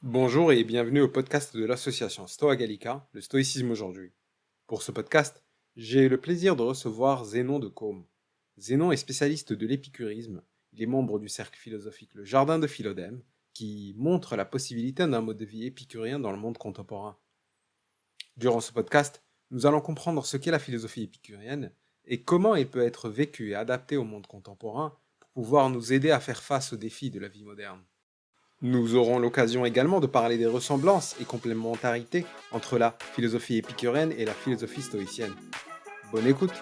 Bonjour et bienvenue au podcast de l'association Stoa Gallica, le stoïcisme aujourd'hui. Pour ce podcast, j'ai le plaisir de recevoir Zénon de Côme. Zénon est spécialiste de l'épicurisme, il est membre du cercle philosophique Le Jardin de Philodème, qui montre la possibilité d'un mode de vie épicurien dans le monde contemporain. Durant ce podcast, nous allons comprendre ce qu'est la philosophie épicurienne et comment elle peut être vécue et adaptée au monde contemporain pour pouvoir nous aider à faire face aux défis de la vie moderne. Nous aurons l'occasion également de parler des ressemblances et complémentarités entre la philosophie épicurienne et la philosophie stoïcienne. Bonne écoute.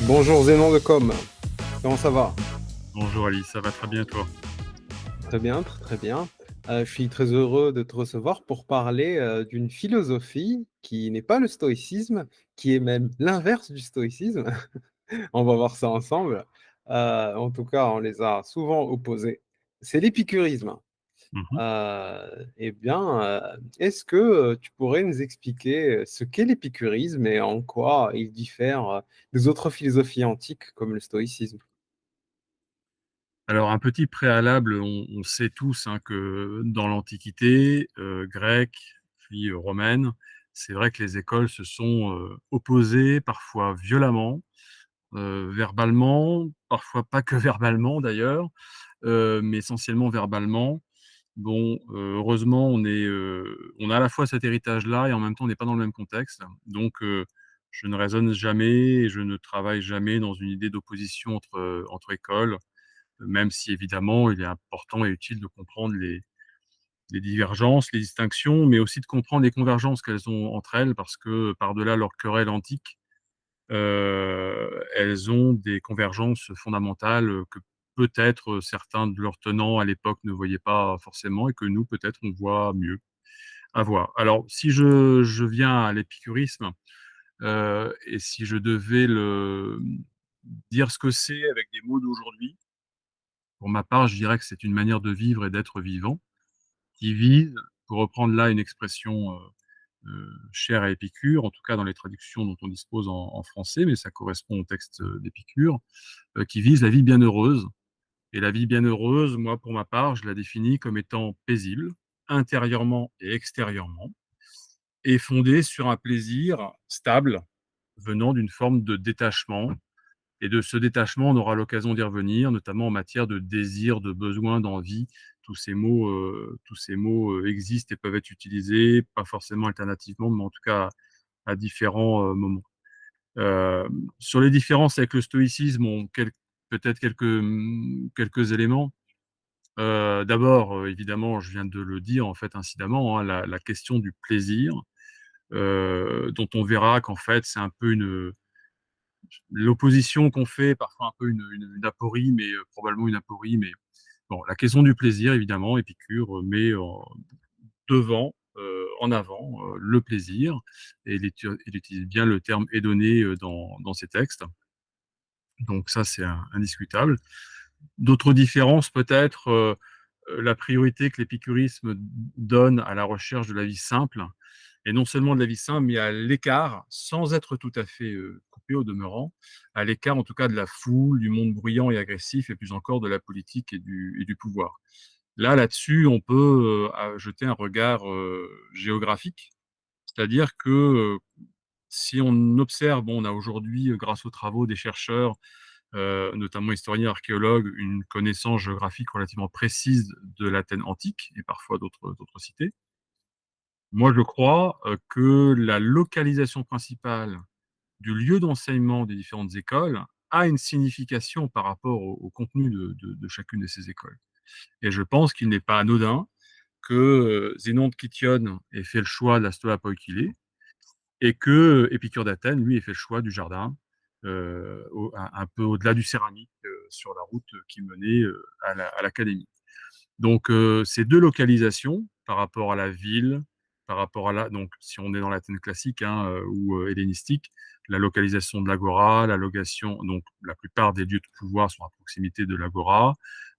Bonjour Zénon de Com, comment ça va? Bonjour Ali, ça va très bien toi? Très bien, très bien. Je suis très heureux de te recevoir pour parler d'une philosophie qui n'est pas le stoïcisme, qui est même l'inverse du stoïcisme. On va voir ça ensemble. En tout cas, on les a souvent opposés. C'est l'épicurisme. Mmh. Eh bien, est-ce que, tu pourrais nous expliquer, ce qu'est l'épicurisme et en quoi il diffère, des autres philosophies antiques comme le stoïcisme? Alors un petit préalable, on sait tous, hein, que dans l'Antiquité, grecque, puis, romaine, c'est vrai que les écoles se sont, opposées parfois violemment, verbalement, parfois pas que verbalement d'ailleurs, mais essentiellement verbalement. Bon, heureusement on a à la fois cet héritage-là et en même temps on n'est pas dans le même contexte. Donc, je ne raisonne jamais et je ne travaille jamais dans une idée d'opposition entre écoles, même si évidemment il est important et utile de comprendre les divergences, les distinctions, mais aussi de comprendre les convergences qu'elles ont entre elles parce que par-delà leur querelle antique, elles ont des convergences fondamentales, que peut-être, certains de leurs tenants à l'époque ne voyaient pas forcément et que nous peut-être on voit mieux. À voir. Alors si je viens à l'épicurisme, et si je devais dire ce que c'est avec des mots d'aujourd'hui, pour ma part, je dirais que c'est une manière de vivre et d'être vivant qui vise, pour reprendre là une expression, chère à Épicure, en tout cas dans les traductions dont on dispose en français, mais ça correspond au texte, d'Épicure, qui vise la vie bienheureuse. Et la vie bienheureuse, moi, pour ma part, je la définis comme étant paisible, intérieurement et extérieurement, et fondée sur un plaisir stable, venant d'une forme de détachement. Et de ce détachement, on aura l'occasion d'y revenir, notamment en matière de désir, de besoin, d'envie. Tous ces mots existent et peuvent être utilisés, pas forcément alternativement, mais en tout cas à différents moments. Sur les différences avec le stoïcisme, peut-être quelques éléments. D'abord, évidemment, je viens de le dire en fait incidemment, hein, la question du plaisir, dont on verra qu'en fait c'est un peu l'opposition qu'on fait, parfois un peu une aporie, mais probablement une aporie, mais bon, la question du plaisir évidemment, Épicure met devant, en avant, le plaisir et il utilise bien le terme hédoné, dans ses textes. Donc ça, c'est indiscutable. D'autres différences peut-être, la priorité que l'épicurisme donne à la recherche de la vie simple, et non seulement de la vie simple, mais à l'écart, sans être tout à fait, coupé au demeurant, à l'écart en tout cas de la foule, du monde bruyant et agressif et plus encore de la politique et du pouvoir. Là-dessus, on peut, jeter un regard, géographique, c'est-à-dire que, si on observe, bon, on a aujourd'hui, grâce aux travaux des chercheurs, notamment historiens, archéologues, une connaissance géographique relativement précise de l'Athènes antique et parfois d'autres cités. Moi, je crois, que la localisation principale du lieu d'enseignement des différentes écoles a une signification par rapport au contenu de chacune de ces écoles. Et je pense qu'il n'est pas anodin que, Zénon de Kition ait fait le choix de la Stoa Poikile et que Épicure d'Athènes, lui, ait fait le choix du jardin, un peu au-delà du céramique, sur la route qui menait, à l'académie. Donc, ces 2 localisations par rapport à la ville, par rapport à la donc si on est dans l'Athènes classique, hein, ou hellénistique, la localisation de l'agora, la localisation donc la plupart des lieux de pouvoir sont à proximité de l'agora,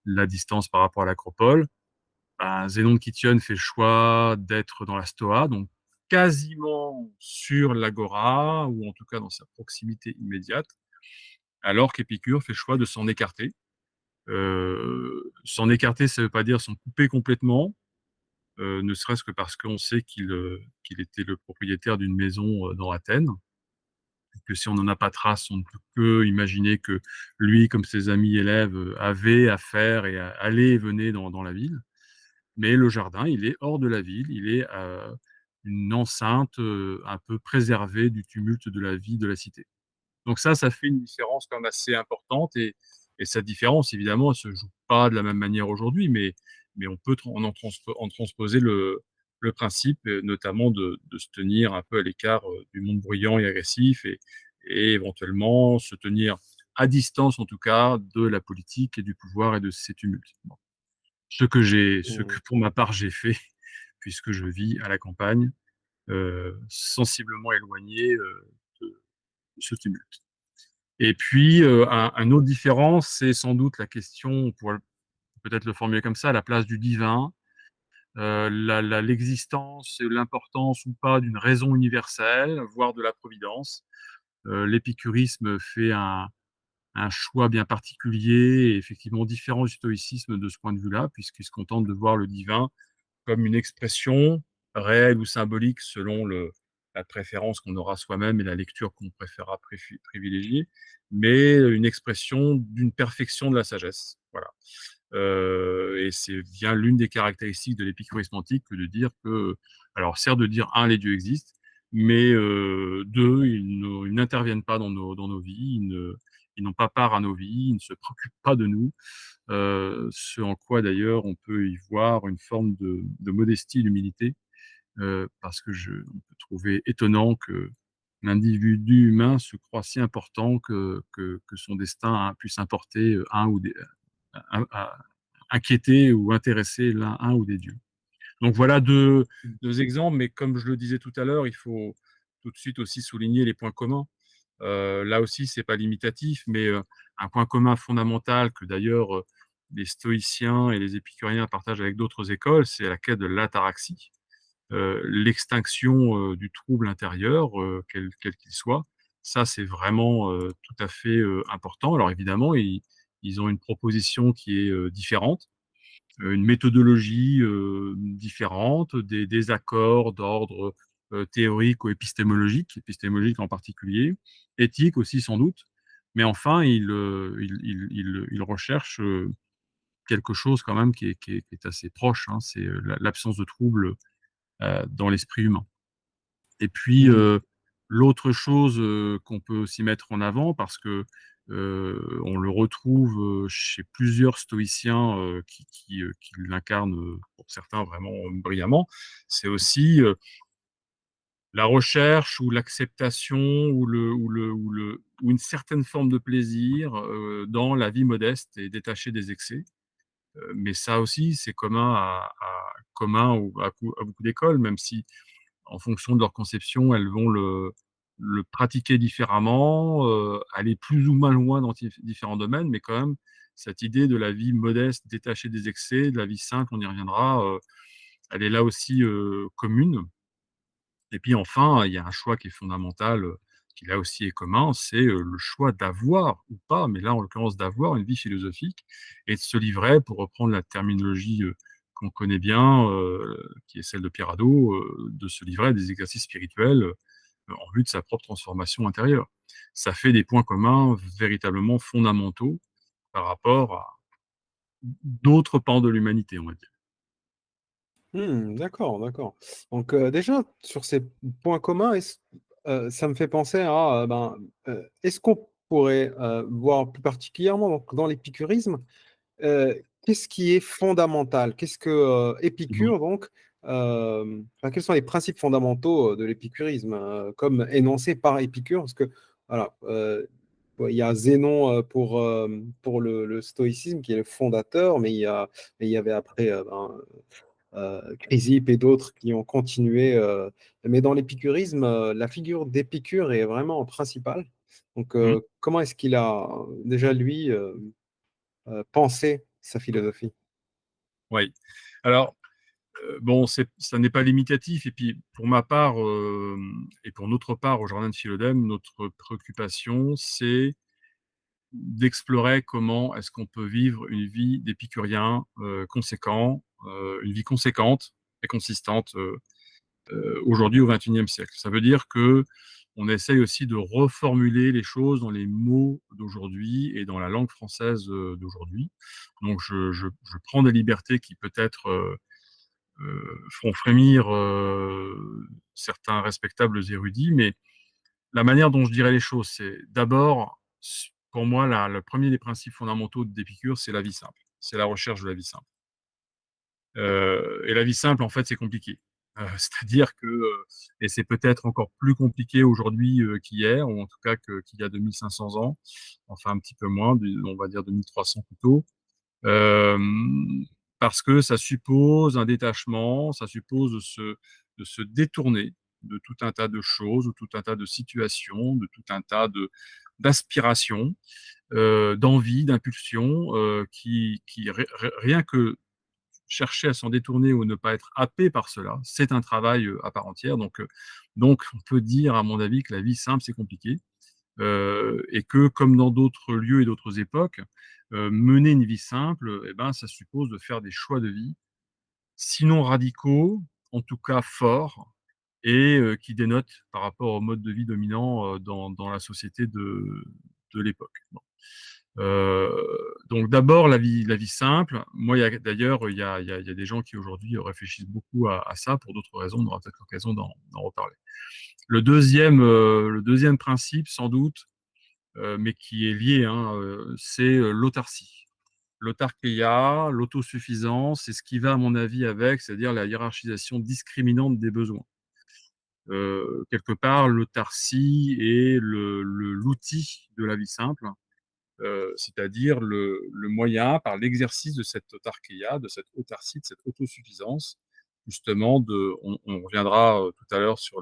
la distance par rapport à l'acropole. Ben, Zénon de Kition fait le choix d'être dans la Stoa, donc quasiment sur l'agora ou en tout cas dans sa proximité immédiate, alors qu'Épicure fait le choix de s'en écarter S'en écarter, ça ne veut pas dire s'en couper complètement, ne serait-ce que parce qu'on sait qu'il était le propriétaire d'une maison dans Athènes, que si on n'en a pas trace, on ne peut que imaginer que lui, comme ses amis élèves, avaient à faire et allaient et venaient dans la ville. Mais le jardin, il est hors de la ville, il est une enceinte un peu préservée du tumulte de la vie de la cité. Donc ça fait une différence quand même assez importante et cette différence, évidemment, elle se joue pas de la même manière aujourd'hui, mais on peut en transposer le principe, notamment de se tenir un peu à l'écart du monde bruyant et agressif et éventuellement se tenir à distance, en tout cas, de la politique et du pouvoir et de ces tumultes. Bon. Ce que Mmh. pour ma part j'ai fait, puisque je vis à la campagne, sensiblement éloigné de ce tumulte. Et puis, un autre différence, c'est sans doute la question, on pourrait peut-être le formuler comme ça, la place du divin, l'existence et l'importance ou pas d'une raison universelle, voire de la providence. L'épicurisme fait un choix bien particulier et effectivement différent du stoïcisme de ce point de vue-là, puisqu'il se contente de voir le divin comme une expression réelle ou symbolique selon la préférence qu'on aura soi-même et la lecture qu'on préférera privilégier, mais une expression d'une perfection de la sagesse. Voilà. Et c'est bien l'une des caractéristiques de l'épicurisme antique que de dire que, alors certes de dire un, les dieux existent, mais deux, ils n'interviennent pas dans nos vies, ils n'ont pas part à nos vies, ils ne se préoccupent pas de nous, ce en quoi d'ailleurs on peut y voir une forme de modestie et d'humilité, parce que on peut trouver étonnant que l'individu humain se croit si important que son destin puisse importer un ou des, à inquiéter ou intéresser un ou des dieux. Donc voilà deux exemples, mais comme je le disais tout à l'heure, il faut tout de suite aussi souligner les points communs. Là aussi, c'est pas limitatif, mais un point commun fondamental que d'ailleurs les stoïciens et les épicuriens partagent avec d'autres écoles, c'est la quête de l'ataraxie, l'extinction du trouble intérieur, quel qu'il soit. Ça, c'est vraiment tout à fait important. Alors évidemment, ils ont une proposition qui est différente, une méthodologie différente, des accords d'ordre théorique ou épistémologique, épistémologique en particulier, éthique aussi sans doute, mais enfin, il recherche quelque chose quand même qui est assez proche, hein, c'est l'absence de trouble dans l'esprit humain. Et puis, Mmh. l'autre chose qu'on peut aussi mettre en avant, parce que on le retrouve chez plusieurs stoïciens qui l'incarnent, pour certains vraiment brillamment, c'est aussi la recherche ou l'acceptation ou une certaine forme de plaisir dans la vie modeste et détachée des excès. Mais ça aussi, c'est commun à beaucoup d'écoles, même si en fonction de leur conception, elles vont le pratiquer différemment, aller plus ou moins loin dans différents domaines, mais quand même, cette idée de la vie modeste, détachée des excès, de la vie simple, on y reviendra, elle est là aussi commune. Et puis enfin, il y a un choix qui est fondamental, qui là aussi est commun, c'est le choix d'avoir ou pas, mais là en l'occurrence d'avoir une vie philosophique et de se livrer, pour reprendre la terminologie qu'on connaît bien, qui est celle de Pierre Hadot, de se livrer à des exercices spirituels en vue de sa propre transformation intérieure. Ça fait des points communs véritablement fondamentaux par rapport à d'autres pans de l'humanité, on va dire. Mmh, d'accord, d'accord. Donc, déjà sur ces points communs, ça me fait penser à, est-ce qu'on pourrait, voir plus particulièrement donc dans l'épicurisme, qu'est-ce qui est fondamental? Qu'est-ce que, Mmh. Épicure donc, enfin quels sont les principes fondamentaux, de l'épicurisme, comme énoncés par Épicure? Parce que voilà, ouais, il y a Zénon, pour le stoïcisme qui est le fondateur, mais il y avait après, Chrysippe et d'autres qui ont continué. Mais dans l'épicurisme, la figure d'Épicure est vraiment principale. Donc, Mmh. comment est-ce qu'il a déjà, lui, pensé sa philosophie? Oui. Alors, bon, ça n'est pas limitatif et puis pour ma part, et pour notre part au jardin de Philodème, notre préoccupation, c'est d'explorer comment est-ce qu'on peut vivre une vie d'épicurien conséquent, une vie conséquente et consistante aujourd'hui au XXIe siècle. Ça veut dire que on essaye aussi de reformuler les choses dans les mots d'aujourd'hui et dans la langue française d'aujourd'hui. Donc je prends des libertés qui peut-être font frémir certains respectables érudits, mais la manière dont je dirais les choses, c'est d'abord, pour moi, le premier des principes fondamentaux d'Épicure, c'est la vie simple. C'est la recherche de la vie simple. Et la vie simple, en fait, c'est compliqué. C'est-à-dire que, et c'est peut-être encore plus compliqué aujourd'hui qu'hier, ou en tout cas qu'il y a 2500 ans, enfin un petit peu moins, on va dire 2300 plutôt, euh, parce que ça suppose un détachement, ça suppose de se détourner de tout un tas de choses, de tout un tas de situations, de tout un tas d'aspirations, d'envies, d'impulsions, rien que chercher à s'en détourner ou ne pas être happé par cela, c'est un travail à part entière. Donc, on peut dire, à mon avis, que la vie simple, c'est compliqué. Et que, comme dans d'autres lieux et d'autres époques, mener une vie simple, eh ben, ça suppose de faire des choix de vie, sinon radicaux, en tout cas forts, et qui dénotent par rapport au mode de vie dominant dans la société de l'époque. Bon. Donc d'abord la vie simple. Moi, d'ailleurs, il y a des gens qui aujourd'hui réfléchissent beaucoup à ça pour d'autres raisons. On aura peut-être l'occasion d'en reparler. Le deuxième principe, sans doute, mais qui est lié, hein, c'est l'autarcie. L'autarkeia, l'autosuffisance, c'est ce qui va, à mon avis, avec, c'est-à-dire la hiérarchisation discriminante des besoins. Quelque part, l'autarcie est l'outil de la vie simple, c'est-à-dire le moyen, par l'exercice de cette autarkeia, de cette autarcie, de cette autosuffisance, justement, on reviendra tout à l'heure sur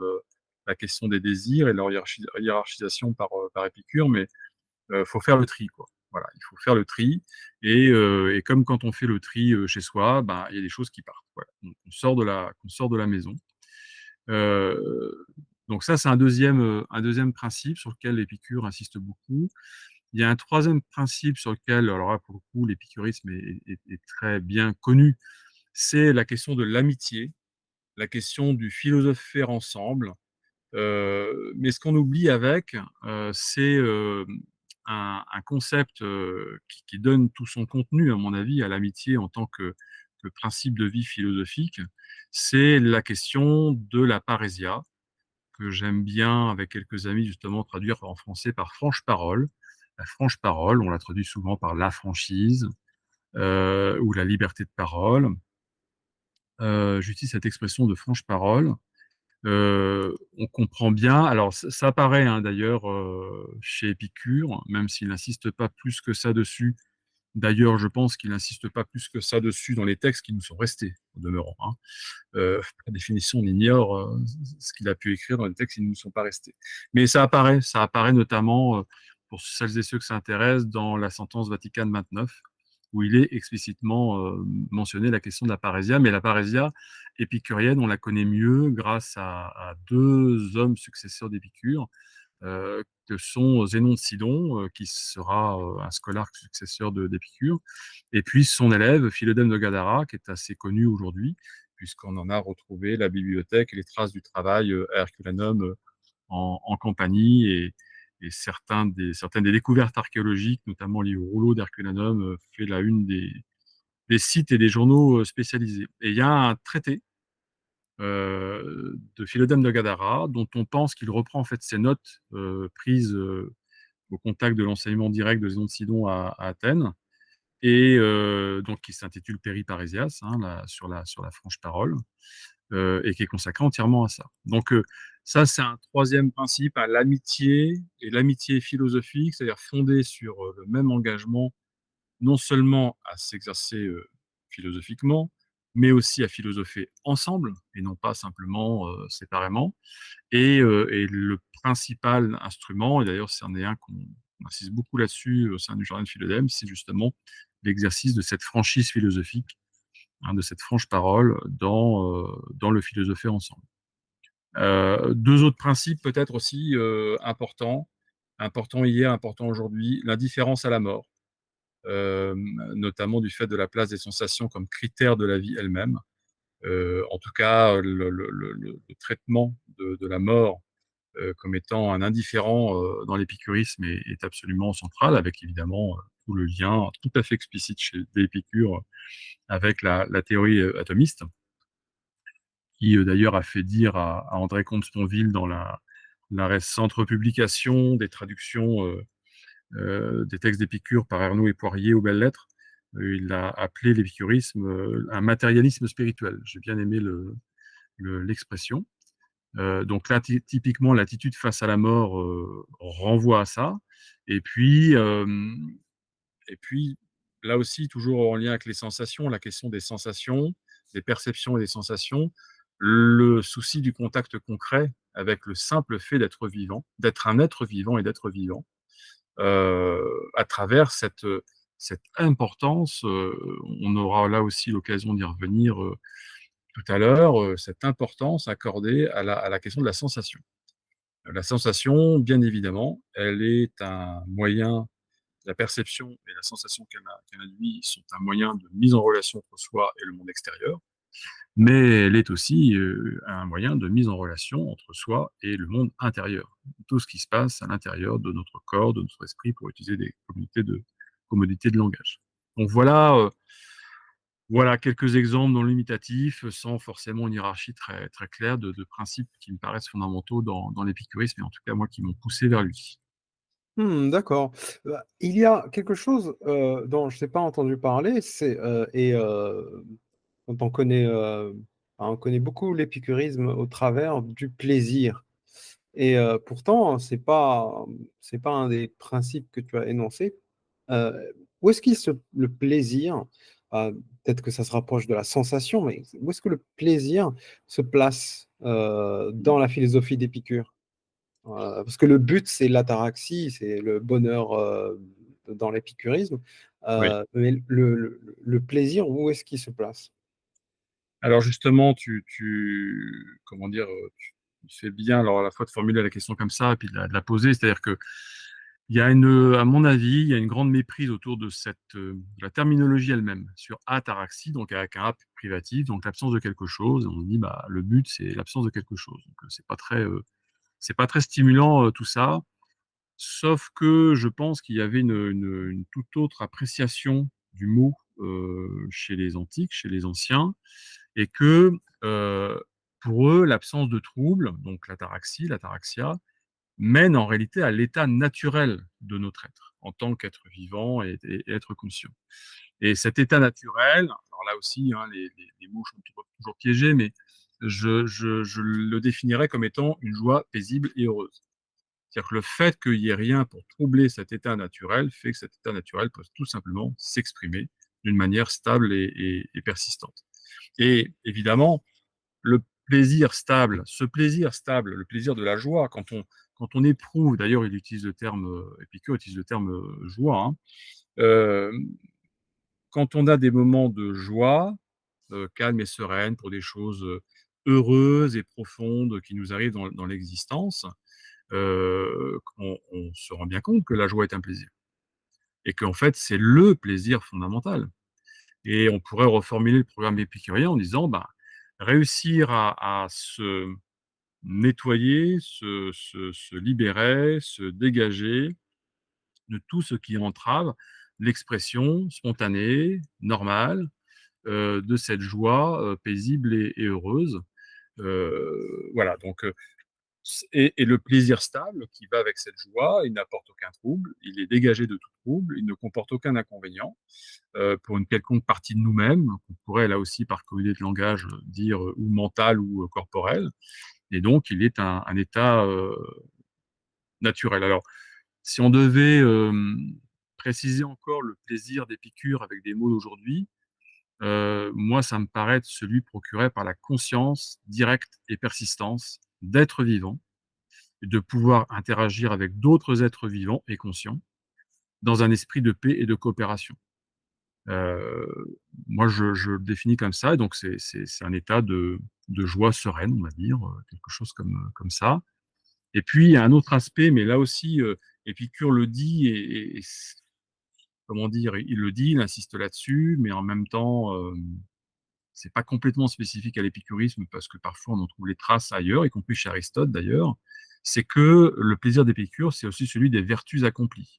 la question des désirs et leur hiérarchisation par Épicure, mais faut faire le tri, quoi. Voilà, il faut faire le tri. Et comme quand on fait le tri chez soi, ben, il y a des choses qui partent. Voilà. Donc, on sort de la maison. Euh, donc ça, c'est un deuxième principe sur lequel l'Épicure insiste beaucoup. Il y a un troisième principe sur lequel, alors là, pour le coup, l'épicurisme est très bien connu, c'est la question de l'amitié, la question du philosopher ensemble, mais ce qu'on oublie avec, c'est un concept qui donne tout son contenu, à mon avis, à l'amitié en tant que principe de vie philosophique, c'est la question de la parésia, que j'aime bien, avec quelques amis, justement, traduire en français par franche parole. La franche parole, on la traduit souvent par la franchise ou la liberté de parole. J'utilise cette expression de franche parole. On comprend bien. Alors, ça apparaît hein, d'ailleurs chez Épicure, même s'il n'insiste pas plus que ça dessus. D'ailleurs, je pense qu'il n'insiste pas plus que ça dessus dans les textes qui nous sont restés, au demeurant. Hein. Par définition, on ignore ce qu'il a pu écrire dans les textes qui ne nous sont pas restés. Mais ça apparaît notamment, pour celles et ceux que ça intéresse, dans la sentence Vatican 29, où il est explicitement mentionné la question de la parésia. Mais la parésia épicurienne, on la connaît mieux grâce à deux hommes successeurs d'Épicure, que sont Zénon de Sidon, qui sera un scolarque successeur d'Épicure, et puis son élève Philodème de Gadara, qui est assez connu aujourd'hui, puisqu'on en a retrouvé la bibliothèque et les traces du travail à Herculanum en Campanie, et certaines des découvertes archéologiques, notamment liées au rouleau d'Herculanum, fait la une des sites et des journaux spécialisés. Et il y a un traité de Philodème de Gadara, dont on pense qu'il reprend en fait ses notes prises au contact de l'enseignement direct de Zénon de Sidon à Athènes, et donc qui s'intitule Périparésias, hein, sur la franche parole, et qui est consacré entièrement à ça. Donc ça, c'est un troisième principe, à l'amitié, et l'amitié philosophique, c'est-à-dire fondée sur le même engagement, non seulement à s'exercer philosophiquement, mais aussi à philosopher ensemble, et non pas simplement séparément. Et le principal instrument, et d'ailleurs c'en est un qu'on insiste beaucoup là-dessus au sein du jardin de Philodème, c'est justement l'exercice de cette franchise philosophique, hein, de cette franche parole dans le philosopher ensemble. Deux autres principes peut-être aussi importants. important hier, important aujourd'hui, l'indifférence à la mort, notamment du fait de la place des sensations comme critère de la vie elle-même. En tout cas, le traitement de la mort comme étant un indifférent dans l'épicurisme est absolument central, avec évidemment tout le lien tout à fait explicite chez l'Épicure avec la théorie atomiste, qui d'ailleurs a fait dire à André Comte-Sponville dans la récente republication des traductions des textes d'Épicure par Ernoult et Poirier aux belles-lettres. Il a appelé l'épicurisme un matérialisme spirituel. J'ai bien aimé l'expression. Donc là, typiquement, l'attitude face à la mort renvoie à ça. Et puis, euh, et puis, là aussi, toujours en lien avec les sensations, la question des sensations, des perceptions et des sensations, le souci du contact concret avec le simple fait d'être vivant, d'être un être vivant et d'être vivant, à travers cette importance, on aura là aussi l'occasion d'y revenir tout à l'heure, cette importance accordée à la question de la sensation. La sensation, bien évidemment, elle est un moyen, la perception et la sensation qu'elle induit sont un moyen de mise en relation entre soi et le monde extérieur, mais elle est aussi un moyen de mise en relation entre soi et le monde intérieur. Tout ce qui se passe à l'intérieur de notre corps, de notre esprit, pour utiliser des commodités de langage. Donc voilà quelques exemples non limitatifs, sans forcément une hiérarchie très, très claire de principes qui me paraissent fondamentaux dans l'épicurisme, et en tout cas, moi, qui m'ont poussé vers lui. Mmh, d'accord. Bah, il y a quelque chose, dont je n'ai pas entendu parler, c'est, quand on connaît, on connaît beaucoup l'épicurisme au travers du plaisir et pourtant c'est pas un des principes que tu as énoncé. Où est-ce qu'il se le plaisir, peut-être que ça se rapproche de la sensation, mais où est-ce que le plaisir se place, dans la philosophie d'Épicure? Parce que le but, c'est l'ataraxie, c'est le bonheur, dans l'épicurisme, Oui. mais le plaisir, où est-ce qu'il se place? Alors justement, comment dire, tu fais bien alors à la fois de formuler la question comme ça et puis de la poser. C'est-à-dire que il y a à mon avis, il y a une grande méprise autour de la terminologie elle-même, sur ataraxie, donc avec un A privatif, donc l'absence de quelque chose. On dit, bah, le but, c'est l'absence de quelque chose. Donc c'est pas très stimulant tout ça. Sauf que je pense qu'il y avait une toute autre appréciation du mot chez les antiques, chez les anciens, et que pour eux, l'absence de trouble, donc l'ataraxie, l'ataraxia, mène en réalité à l'état naturel de notre être, en tant qu'être vivant et être conscient. Et cet état naturel, alors là aussi, hein, les mots sont toujours piégés, mais je le définirais comme étant une joie paisible et heureuse. C'est-à-dire que le fait qu'il n'y ait rien pour troubler cet état naturel fait que cet état naturel peut tout simplement s'exprimer d'une manière stable et persistante. Et évidemment, le plaisir stable, ce plaisir stable, le plaisir de la joie, quand on éprouve, d'ailleurs il utilise le terme, Épicure utilise le terme joie, hein, euh, quand on a des moments de joie, calme et sereine pour des choses heureuses et profondes qui nous arrivent dans l'existence, on se rend bien compte que la joie est un plaisir et qu'en fait, c'est le plaisir fondamental. Et on pourrait reformuler le programme épicurien en disant, bah, réussir à se nettoyer, se libérer, se dégager de tout ce qui entrave l'expression spontanée, normale, de cette joie paisible et heureuse. Voilà, donc et le plaisir stable qui va avec cette joie, il n'apporte aucun trouble, il est dégagé de tout trouble, il ne comporte aucun inconvénient pour une quelconque partie de nous-mêmes, qu'on pourrait là aussi par commodité de langage dire ou mental ou corporel, et donc il est un état naturel. Alors, si on devait préciser encore le plaisir d'Épicure avec des mots d'aujourd'hui, moi ça me paraît être celui procuré par la conscience directe et persistance d'être vivant, de pouvoir interagir avec d'autres êtres vivants et conscients dans un esprit de paix et de coopération. Euh, Moi, je le définis comme ça, et donc c'est un état de joie sereine, on va dire, quelque chose comme ça. Et puis, il y a un autre aspect, mais là aussi, Épicure le dit comment dire, il le dit, il insiste là-dessus, mais en même temps, c'est pas complètement spécifique à l'épicurisme parce que parfois on en trouve les traces ailleurs, y compris chez Aristote d'ailleurs. C'est que le plaisir d'Épicure, c'est aussi celui des vertus accomplies.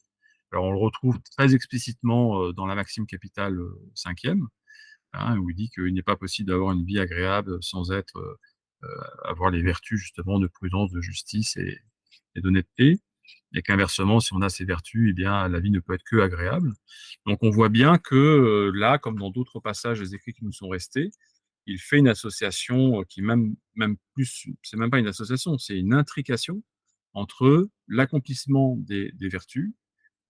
Alors on le retrouve très explicitement dans la Maxime capitale cinquième, hein, où il dit qu'il n'est pas possible d'avoir une vie agréable sans avoir les vertus justement de prudence, de justice et d'honnêteté, et qu'inversement, si on a ces vertus, eh bien, la vie ne peut être que agréable. Donc, on voit bien que là, comme dans d'autres passages des écrits qui nous sont restés, il fait une association qui même plus, c'est même pas une association, c'est une intrication entre l'accomplissement des vertus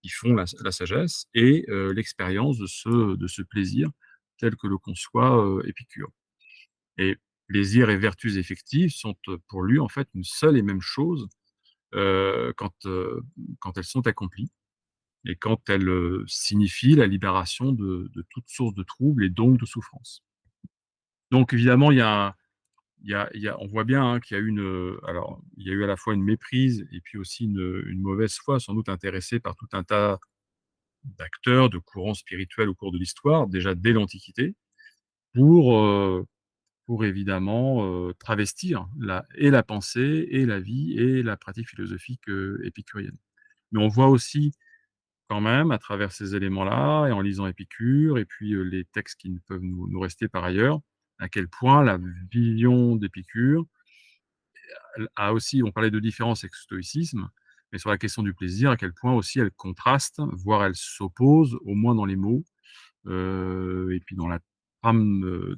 qui font la sagesse et l'expérience de ce plaisir tel que le conçoit Épicure. Et plaisir et vertus effectives sont pour lui en fait une seule et même chose euh, quand, euh, quand elles sont accomplies et quand elles signifient la libération de toute source de trouble et donc de souffrance. Donc évidemment, on voit bien hein, qu'il y a eu alors, il y a eu à la fois une méprise et puis aussi une mauvaise foi, sans doute intéressée par tout un tas d'acteurs, de courants spirituels au cours de l'histoire, déjà dès l'Antiquité, pour, euh, pour évidemment travestir et la pensée, et la vie, et la pratique philosophique épicurienne. Mais on voit aussi quand même, à travers ces éléments-là, et en lisant Épicure, et puis les textes qui ne peuvent nous rester par ailleurs, à quel point la vision d'Épicure elle a aussi, on parlait de différence avec le stoïcisme, mais sur la question du plaisir, à quel point aussi elle contraste, voire elle s'oppose, au moins dans les mots, et puis dans la trame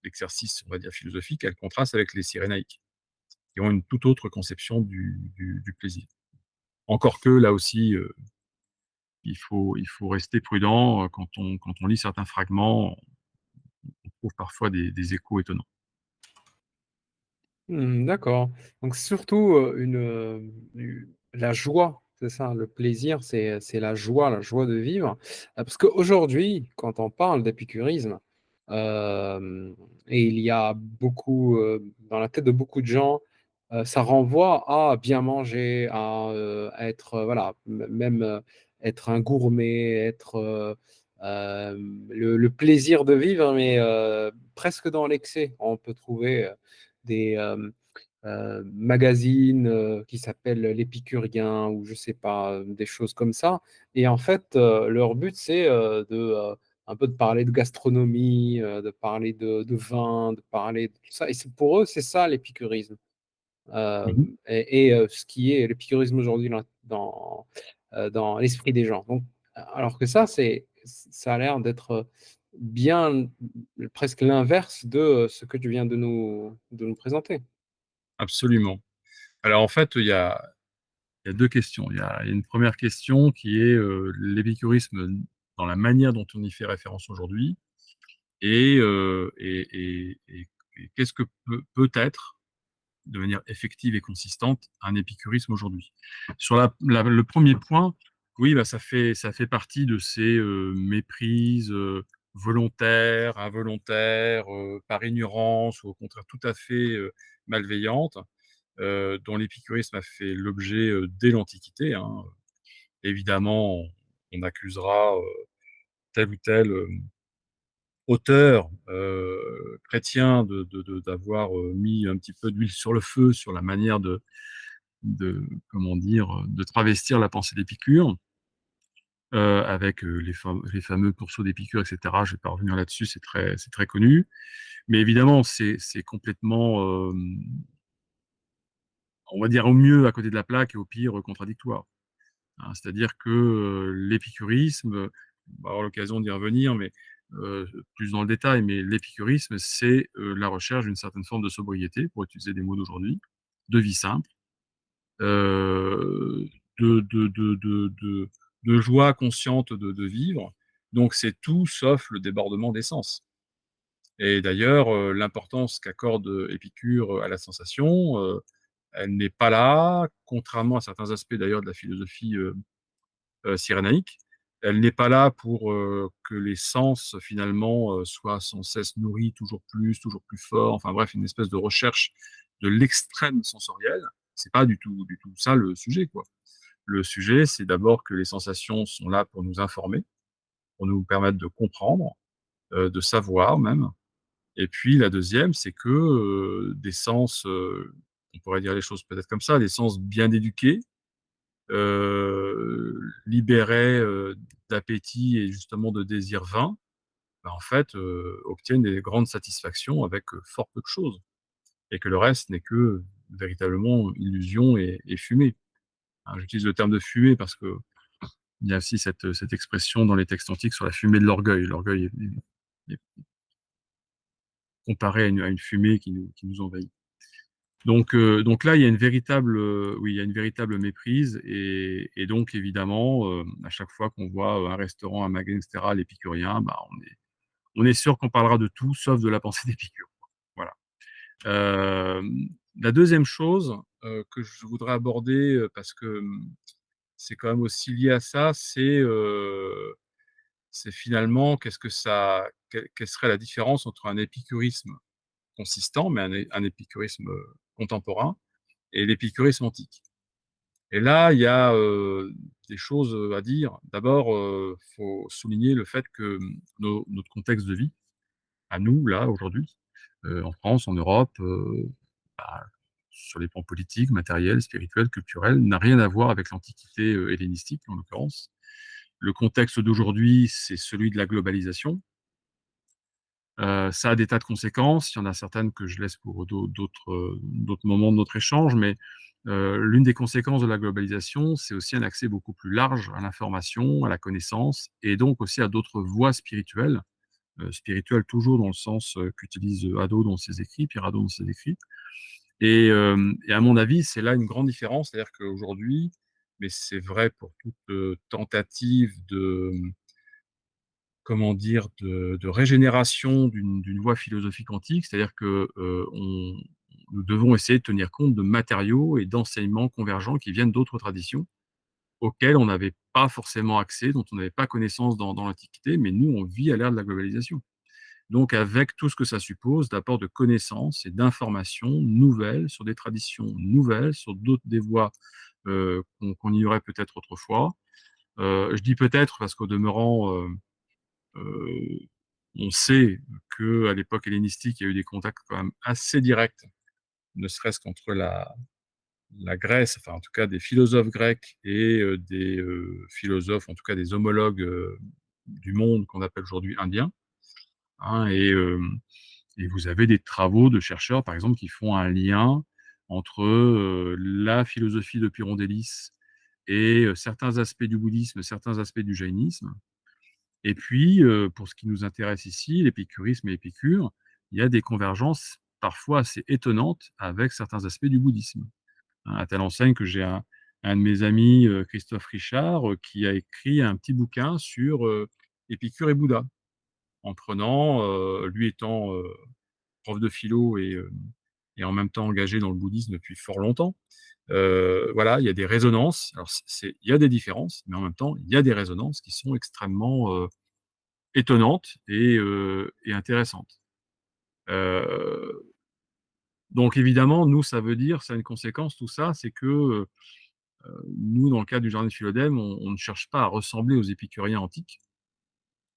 d'exercice, on va dire, philosophique, elle contraste avec les Cyrénaïques, qui ont une toute autre conception du plaisir. Encore que, là aussi, il faut rester prudent quand on lit certains fragments, on trouve parfois des échos étonnants. D'accord. Donc surtout la joie, c'est ça, le plaisir, c'est la joie de vivre. Parce qu'aujourd'hui, quand on parle d'épicurisme, et il y a beaucoup, dans la tête de beaucoup de gens, ça renvoie à bien manger, à être, voilà, même être un gourmet, être le plaisir de vivre, mais presque dans l'excès. On peut trouver des magazines qui s'appellent l'Épicurien ou je sais pas, des choses comme ça. Et en fait, leur but, c'est un peu de parler de gastronomie, de parler de vin, de parler de tout ça. Et pour eux, c'est ça l'épicurisme. Mhm. Ce qui est l'épicurisme aujourd'hui dans l'esprit des gens. Donc, alors que ça a l'air d'être bien presque l'inverse de ce que tu viens de nous présenter. Absolument. Alors en fait, il y a deux questions. Il y a une première question qui est l'épicurisme dans la manière dont on y fait référence aujourd'hui, et qu'est-ce que peut être de manière effective et consistante un épicurisme aujourd'hui. Sur le premier point, oui, bah, ça fait partie de ces méprises volontaires, involontaires, par ignorance ou au contraire tout à fait malveillantes, dont l'épicurisme a fait l'objet dès l'Antiquité, hein. Évidemment, on accusera tel ou tel auteur chrétien d'avoir mis un petit peu d'huile sur le feu sur la manière comment dire, de travestir la pensée d'Épicure, avec les fameux pourceaux d'Épicure, etc. Je ne vais pas revenir là-dessus, c'est très connu. Mais évidemment, c'est complètement, on va dire au mieux à côté de la plaque et au pire contradictoire, hein. C'est-à-dire que l'épicurisme, on va avoir l'occasion d'y revenir, mais plus dans le détail, mais l'épicurisme, c'est la recherche d'une certaine forme de sobriété, pour utiliser des mots d'aujourd'hui, de vie simple, euh, de, de, de, de, de, de joie consciente de vivre. Donc c'est tout sauf le débordement des sens. Et d'ailleurs, l'importance qu'accorde Épicure à la sensation, elle n'est pas là, contrairement à certains aspects d'ailleurs de la philosophie cyrénaïque. Elle n'est pas là pour que les sens finalement soient sans cesse nourris toujours plus fort. Enfin bref, une espèce de recherche de l'extrême sensoriel. C'est pas du tout ça le sujet, quoi. Le sujet, c'est d'abord que les sensations sont là pour nous informer, pour nous permettre de comprendre, de savoir même. Et puis la deuxième, c'est que des sens, on pourrait dire les choses peut-être comme ça, des sens bien éduqués, libérés d'appétit et justement de désirs vains, bah, en fait, obtiennent des grandes satisfactions avec fort peu de choses. Et que le reste n'est que véritablement illusion et fumée. Hein, j'utilise le terme de fumée parce que il y a aussi cette expression dans les textes antiques sur la fumée de l'orgueil. L'orgueil est comparé à une fumée qui nous envahit. Donc là, il y a une véritable, oui, il y a une véritable méprise et donc évidemment, à chaque fois qu'on voit, un restaurant, un magasin et cetera, l'épicurien, bah, on est sûr qu'on parlera de tout sauf de la pensée d'Épicure. Voilà. La deuxième chose, que je voudrais aborder, parce que, c'est quand même aussi lié à ça, c'est finalement quelle serait la différence entre un épicurisme consistant, mais un épicurisme, contemporain et l'épicurisme antique. Et là, il y a, des choses, à dire. D'abord, faut souligner le fait que, notre contexte de vie, à nous, là, aujourd'hui, en France, en Europe, bah, sur les plans politiques, matériels, spirituels, culturels, n'a rien à voir avec l'Antiquité, hellénistique, en l'occurrence. Le contexte d'aujourd'hui, c'est celui de la globalisation. Ça a des tas de conséquences. Il y en a certaines que je laisse pour d'autres moments de notre échange, mais l'une des conséquences de la globalisation, c'est aussi un accès beaucoup plus large à l'information, à la connaissance et donc aussi à d'autres voies spirituelles. Spirituelles toujours dans le sens, qu'utilise, Hadot dans ses écrits, Pierre Hadot dans ses écrits et à mon avis, c'est là une grande différence. C'est-à-dire qu'aujourd'hui, mais c'est vrai pour toute, tentative de, comment dire? De régénération d'une voie philosophique antique, c'est-à-dire que, nous devons essayer de tenir compte de matériaux et d'enseignements convergents qui viennent d'autres traditions, auxquels on n'avait pas forcément accès, dont on n'avait pas connaissance dans l'Antiquité, mais nous, on vit à l'ère de la globalisation. Donc avec tout ce que ça suppose d'apport de connaissances et d'informations nouvelles sur des traditions nouvelles, sur des voies, qu'on ignorait peut-être autrefois. Je dis peut-être parce qu'au demeurant, Heu, on sait qu'à l'époque hellénistique, il y a eu des contacts quand même assez directs, ne serait-ce qu'entre la Grèce, enfin en tout cas des philosophes grecs et des, philosophes, en tout cas des homologues, du monde qu'on appelle aujourd'hui indiens, hein et vous avez des travaux de chercheurs, par exemple, qui font un lien entre, la philosophie de Pyrrhondélis et certains aspects du bouddhisme, certains aspects du jaïnisme. Et puis, pour ce qui nous intéresse ici, l'épicurisme et Épicure, il y a des convergences parfois assez étonnantes avec certains aspects du bouddhisme. Hein, à telle enseigne que j'ai un de mes amis, Christophe Richard, qui a écrit un petit bouquin sur, Épicure et Bouddha, en prenant, lui étant, prof de philo et en même temps engagé dans le bouddhisme depuis fort longtemps. Voilà, il y a des résonances. Alors il y a des différences, mais en même temps, il y a des résonances qui sont extrêmement, étonnante et intéressante. Heu, donc évidemment, nous, ça a une conséquence tout ça, c'est que, nous, dans le cadre du jardin de Philodème, on ne cherche pas à ressembler aux épicuriens antiques.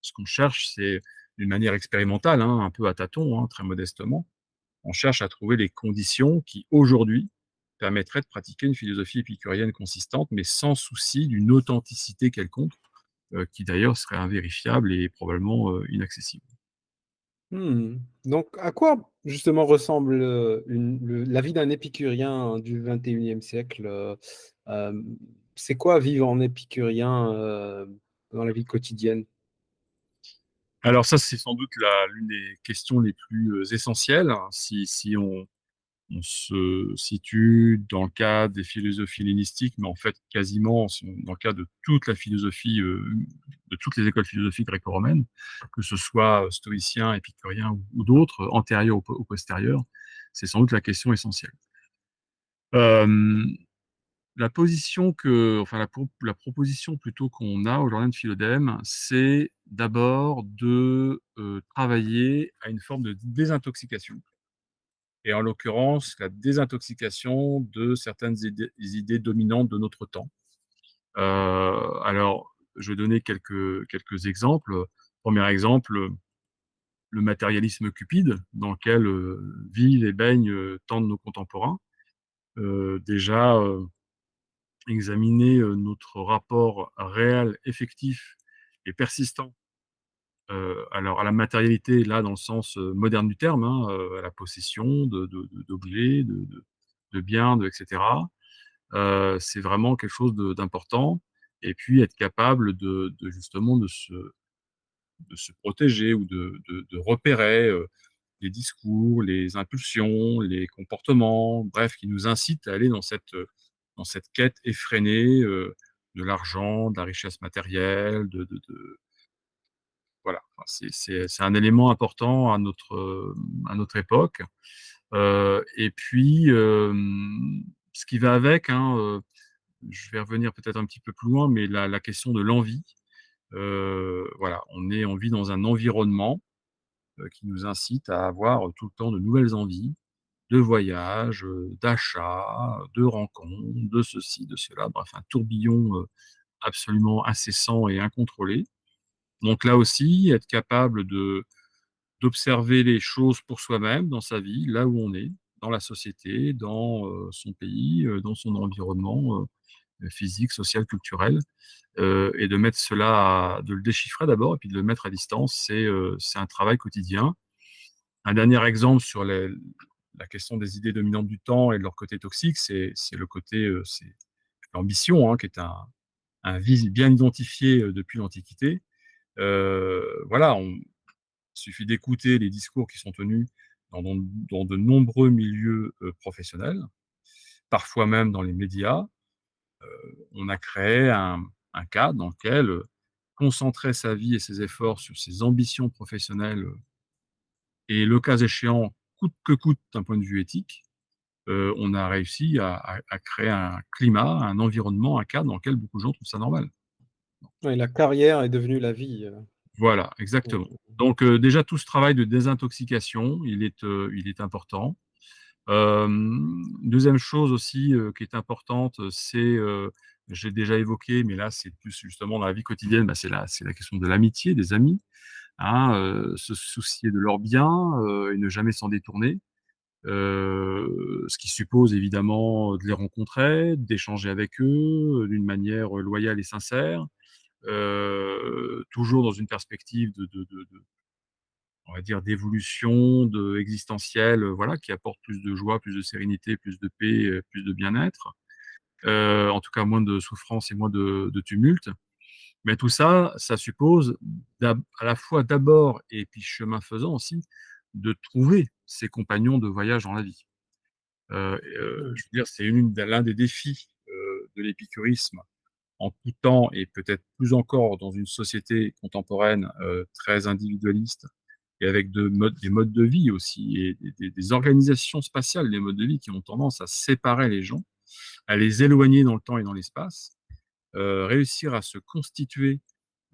Ce qu'on cherche, c'est d'une manière expérimentale, hein, un peu à tâtons, hein, très modestement, on cherche à trouver les conditions qui, aujourd'hui, permettraient de pratiquer une philosophie épicurienne consistante, mais sans souci d'une authenticité quelconque, qui d'ailleurs serait invérifiable et probablement, inaccessible. Mmh. Donc, à quoi justement ressemble la vie d'un épicurien du 21e siècle? C'est quoi vivre en épicurien dans la vie quotidienne? Alors ça, c'est sans doute l'une des questions les plus, essentielles, hein. Si on se situe dans le cadre des philosophies hellénistiques, mais en fait quasiment dans le cadre de toute la philosophie, de toutes les écoles philosophiques gréco-romaines, que ce soit, stoïcien, épicurien ou d'autres, antérieurs ou postérieurs, c'est sans doute la question essentielle. Hem, la proposition plutôt qu'on a au Jardin de Philodème, c'est d'abord de, travailler à une forme de désintoxication et en l'occurrence la désintoxication de certaines idées dominantes de notre temps. Alors, je vais donner quelques exemples. Premier exemple, le matérialisme cupide dans lequel vivent et baignent tant de nos contemporains. Déjà, examiner notre rapport réel, effectif et persistant, alors à la matérialité, là, dans le sens moderne du terme, hein, à la possession d'objets, de biens, etc. C'est vraiment quelque chose d'important. Et puis être capable justement de se protéger ou de repérer les discours, les impulsions, les comportements, bref, qui nous incitent à aller dans cette quête effrénée de l'argent, de la richesse matérielle, voilà. Enfin, c'est un élément important à notre époque. Et puis, ce qui va avec, hein, je vais revenir peut-être un petit peu plus loin, mais la question de l'envie. Voilà, on vit dans un environnement qui nous incite à avoir tout le temps de nouvelles envies, de voyages, d'achats, de rencontres, de ceci, de cela, bref, un tourbillon absolument incessant et incontrôlé. Donc là aussi, être capable d'observer les choses pour soi-même dans sa vie, là où on est, dans la société, dans son pays, dans son environnement physique, social, culturel, et de mettre de le déchiffrer d'abord et puis de le mettre à distance, c'est un travail quotidien. Un dernier exemple sur la question des idées dominantes du temps et de leur côté toxique, c'est le côté, c'est l'ambition, hein, qui est un vice bien identifié depuis l'Antiquité. Voilà, il suffit d'écouter les discours qui sont tenus dans de nombreux milieux professionnels, parfois même dans les médias. On a créé un cadre dans lequel concentrer sa vie et ses efforts sur ses ambitions professionnelles et le cas échéant, coûte que coûte d'un point de vue éthique, on a réussi à créer un climat, un environnement, un cadre dans lequel beaucoup de gens trouvent ça normal. Ouais, la carrière est devenue la vie, Voilà, mmh exactement. mh. Donc déjà tout ce travail de désintoxication, il est important. 2e chose aussi, qui est importante, j'ai déjà évoqué, mais là c'est plus justement dans la vie quotidienne, bah, c'est la question de l'amitié, des amis, hein, se soucier de leur bien, et ne jamais s'en détourner. Ce qui suppose évidemment de les rencontrer, d'échanger avec eux, d'une manière loyale et sincère, toujours dans une perspective on va dire d'évolution, existentielle, voilà, qui apporte plus de joie, plus de sérénité, plus de paix, plus de bien-être. En tout cas moins de souffrance et moins de tumulte. Mais tout ça, ça suppose à la fois d'abord et puis chemin faisant aussi, de trouver ses compagnons de voyage dans la vie. Mmh. Je veux dire, c'est l'un des défis de l'épicurisme en tout temps et peut-être plus encore dans une société contemporaine très individualiste et avec des modes de vie aussi et des organisations spatiales des modes de vie qui ont tendance à séparer les gens, à les éloigner dans le temps et dans l'espace. Réussir à se constituer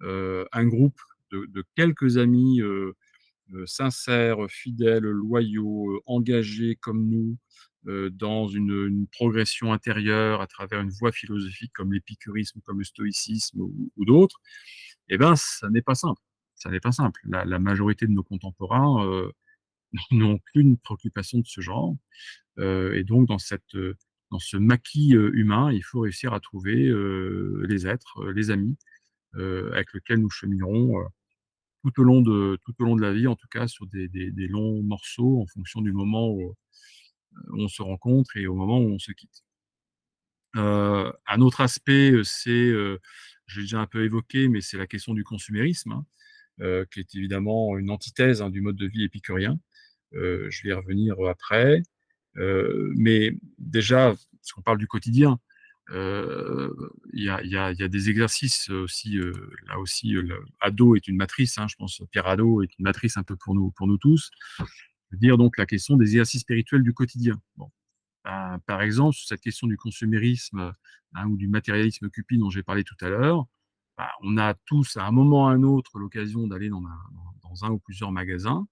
un groupe de quelques amis sincères, fidèles, loyaux, engagés comme nous, dans une progression intérieure à travers une voie philosophique comme l'épicurisme, comme le stoïcisme ou d'autres, eh ben, ça n'est pas simple. Ça n'est pas simple. La majorité de nos contemporains n'ont qu'une préoccupation de ce genre. Et donc, dans ce maquis humain, il faut réussir à trouver les êtres, les amis, avec lesquels nous cheminerons tout au long de la vie, en tout cas sur des longs morceaux en fonction du moment où on se rencontre et au moment où on se quitte. Un autre aspect, j'ai déjà un peu évoqué, mais c'est la question du consumérisme, hein, qui est évidemment une antithèse, hein, du mode de vie épicurien. Je vais y revenir après. Mais déjà, si on parle du quotidien, il y a des exercices aussi, là aussi, Hadot est une matrice, hein, je pense Pierre Hadot est une matrice un peu pour nous tous. Je veux dire donc la question des exercices spirituels du quotidien. Bon, par exemple, sur cette question du consumérisme, hein, ou du matérialisme cupide dont j'ai parlé tout à l'heure, bah, on a tous à un moment ou à un autre l'occasion d'aller dans un ou plusieurs magasins.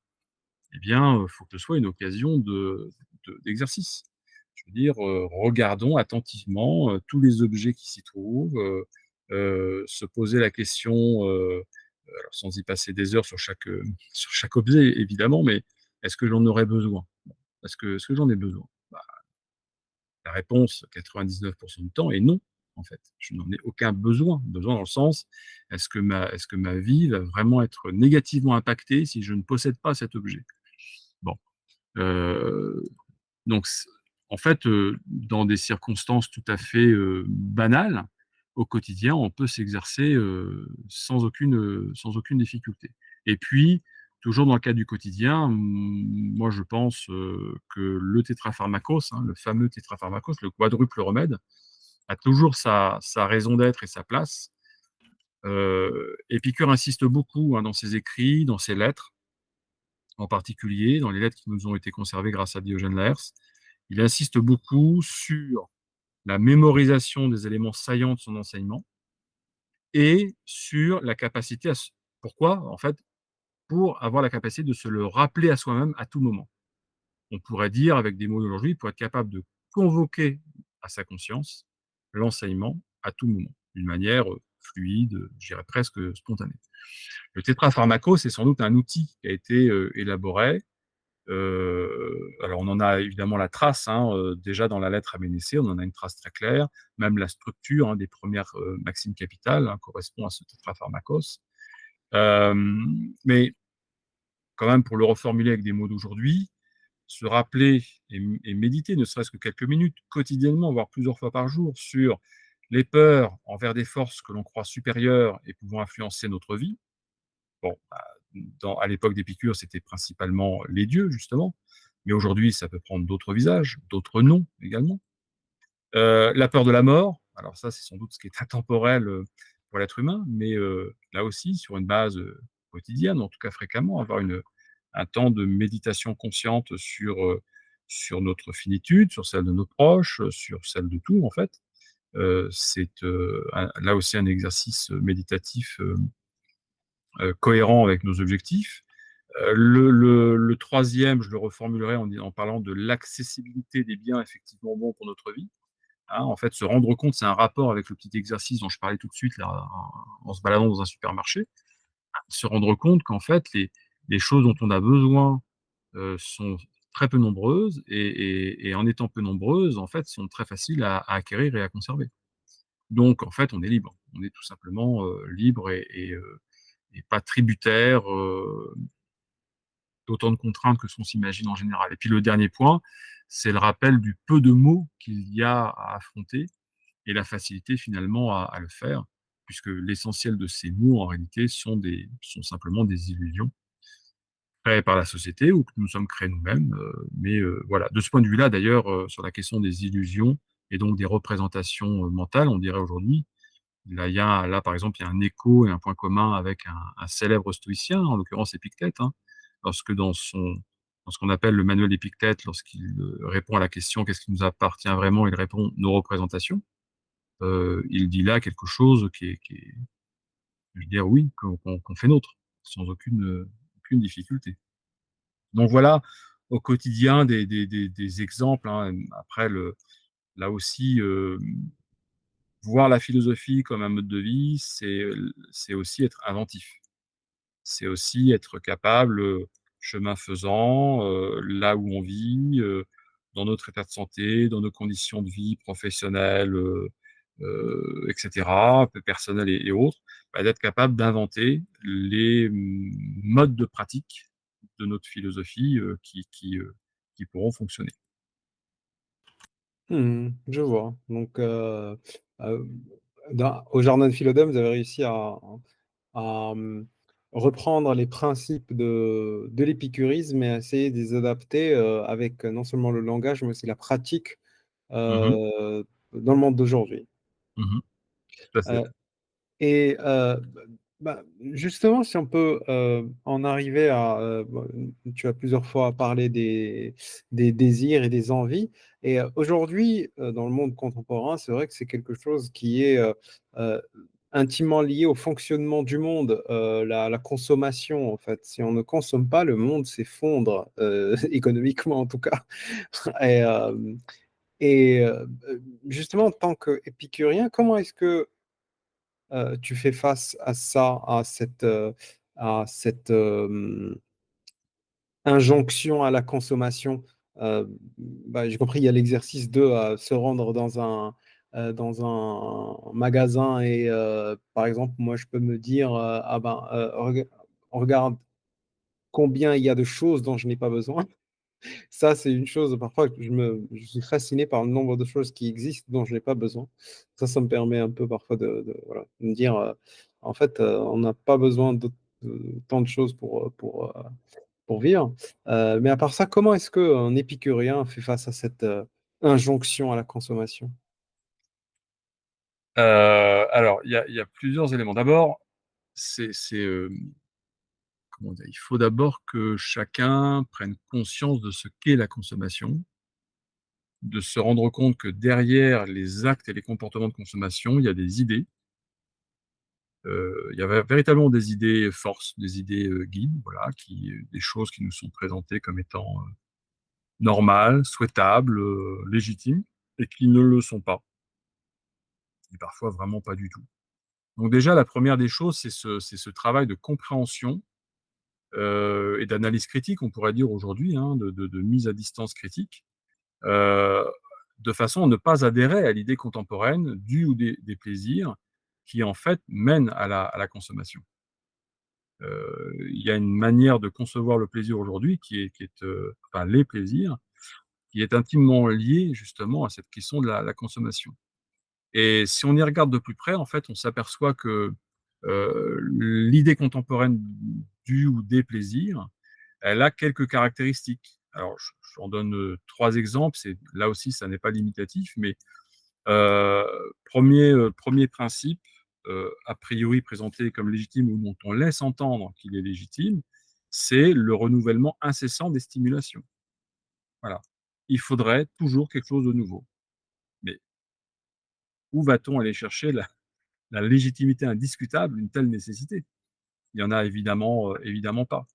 Eh bien, faut que ce soit une occasion d'exercice. Je veux dire, regardons attentivement tous les objets qui s'y trouvent, se poser la question, alors sans y passer des heures sur sur chaque objet évidemment, mais est-ce que j'en aurais besoin? Est-ce que j'en ai besoin? Bah, la réponse 99 du temps est non, en fait. Je n'en ai aucun besoin. Besoin dans le sens, est-ce que ma vie va vraiment être négativement impactée si je ne possède pas cet objet? Bon, heu, donc en fait, dans des circonstances tout à fait, banales, au quotidien, on peut s'exercer, sans aucune difficulté. Et puis, toujours dans le cadre du quotidien, moi je pense, que le tétrapharmakos, hein, le fameux tétrapharmakos, le quadruple remède, a toujours sa raison d'être et sa place. Épicure insiste beaucoup, hein, dans ses écrits, dans ses lettres, en particulier dans les lettres qui nous ont été conservées grâce à Diogène Laërce. Il insiste beaucoup sur la mémorisation des éléments saillants de son enseignement et sur la capacité à se pourquoi? En fait, pour avoir la capacité de se le rappeler à soi-même à tout moment. On pourrait dire avec des mots d'aujourd'hui, pour être capable de convoquer à sa conscience l'enseignement à tout moment, d'une manière, fluide, je dirais presque spontanée. Le tétrapharmaco, c'est sans doute un outil qui a été, élaboré. Alors on en a évidemment la trace, hein, déjà dans la lettre à Ménécée, on en a une trace très claire. Même la structure, hein, des premières maximes capitales, hein, correspond à ce tétrapharmakos. Mais quand même, pour le reformuler avec des mots d'aujourd'hui, se rappeler et méditer, ne serait-ce que quelques minutes, quotidiennement, voire plusieurs fois par jour, sur les peurs envers des forces que l'on croit supérieures et pouvant influencer notre vie. Bon, bah, à l'époque d'Épicure, c'était principalement les dieux, justement, mais aujourd'hui, ça peut prendre d'autres visages, d'autres noms également. La peur de la mort, alors ça, c'est sans doute ce qui est intemporel, pour l'être humain, mais là aussi, sur une base, quotidienne, en tout cas fréquemment, avoir un temps de méditation consciente sur notre finitude, sur celle de nos proches, sur celle de tout, en fait. C'est, là aussi un exercice méditatif, cohérent avec nos objectifs. Le 3e, je le reformulerai en parlant de l'accessibilité des biens effectivement bons pour notre vie. Hein, en fait, se rendre compte, c'est un rapport avec le petit exercice dont je parlais tout de suite là, en se baladant dans un supermarché. Se rendre compte qu'en fait, les choses dont on a besoin, sont très peu nombreuses et en étant peu nombreuses, en fait, sont très faciles à acquérir et à conserver. Donc en fait, on est libre. On est tout simplement, libre et pas tributaire, d'autant de contraintes que ce qu'on s'imagine en général. Et puis le dernier point, c'est le rappel du peu de mots qu'il y a à affronter et la facilité finalement à le faire, puisque l'essentiel de ces mots, en réalité, sont simplement des illusions créées par la société ou que nous sommes créés nous-mêmes. Mais voilà, de ce point de vue-là, d'ailleurs, sur la question des illusions et donc des représentations mentales, on dirait aujourd'hui, là, par exemple, il y a un écho et un point commun avec un célèbre stoïcien, en l'occurrence Épictète, hein, lorsque dans ce qu'on appelle le manuel d'Épictète, lorsqu'il répond à la question «Qu'est-ce qui nous appartient vraiment?» il répond «Nos représentations». Il dit là quelque chose qui est je veux dire, oui, qu'on fait nôtre, sans aucune difficulté. Donc voilà, au quotidien des exemples, hein. Après là aussi, voir la philosophie comme un mode de vie, c'est aussi être inventif. C'est aussi être capable, chemin faisant, là où on vit, dans notre état de santé, dans nos conditions de vie professionnelles, et cetera, personnelles et autres, bah, d'être capable d'inventer les modes de pratique de notre philosophie, qui pourront fonctionner. Mmh, je vois. Donc, au jardin de Philodème, vous avez réussi à reprendre les principes de l'épicurisme et à essayer de les adapter, avec non seulement le langage, mais aussi la pratique, Mmh mh. dans le monde d'aujourd'hui. Mmh. Tout à fait. Heu et justement, si on peut, en arriver à, tu as plusieurs fois parlé des désirs et des envies aujourd'hui, dans le monde contemporain, c'est vrai que c'est quelque chose qui est, heu intimement lié au fonctionnement du monde, la consommation, en fait. Si on ne consomme pas, le monde s'effondre, économiquement en tout cas. Et, et justement, en tant qu'épicurien, comment est-ce que tu fais face à ça, à cette injonction à la consommation? Bah, j'ai compris, il y a l'exercice de se rendre dans un magasin et par exemple, moi, je peux me dire, ah ben, regarde combien il y a de choses dont je n'ai pas besoin. Ça, c'est une chose, parfois, que je suis fasciné par le nombre de choses qui existent dont je n'ai pas besoin. Ça me permet un peu parfois voilà, de me dire, en fait, on n'a pas besoin de tant de choses pour vivre. Mais à part ça, comment est-ce qu'un épicurien fait face à cette injonction à la consommation? Alors, il y a plusieurs éléments. D'abord, comment dire? Il faut d'abord que chacun prenne conscience de ce qu'est la consommation, de se rendre compte que derrière les actes et les comportements de consommation, il y a des idées. Il y avait véritablement des idées forces, des idées, guides, voilà, des choses qui nous sont présentées comme étant, normales, souhaitables, légitimes et qui ne le sont pas et parfois vraiment pas du tout. Donc déjà, la première des choses, c'est ce travail de compréhension, et d'analyse critique, on pourrait dire aujourd'hui, hein, de mise à distance critique, heu, de façon à ne pas adhérer à l'idée contemporaine du ou des plaisirs qui, en fait, mènent à la consommation. Il y a une manière de concevoir le plaisir aujourd'hui enfin les plaisirs, qui est intimement liée justement à cette question de la consommation. Et si on y regarde de plus près, en fait, on s'aperçoit que, l'idée contemporaine du ou des plaisirs, elle a quelques caractéristiques. Alors j'en donne, 3 exemples, là aussi ça n'est pas limitatif, mais, 1er principe, a priori présenté comme légitime ou dont on laisse entendre qu'il est légitime, c'est le renouvellement incessant des stimulations. Voilà. Il faudrait toujours quelque chose de nouveau. Mais où va-t-on aller chercher la légitimité indiscutable d'une telle nécessité? Il y en a évidemment pas.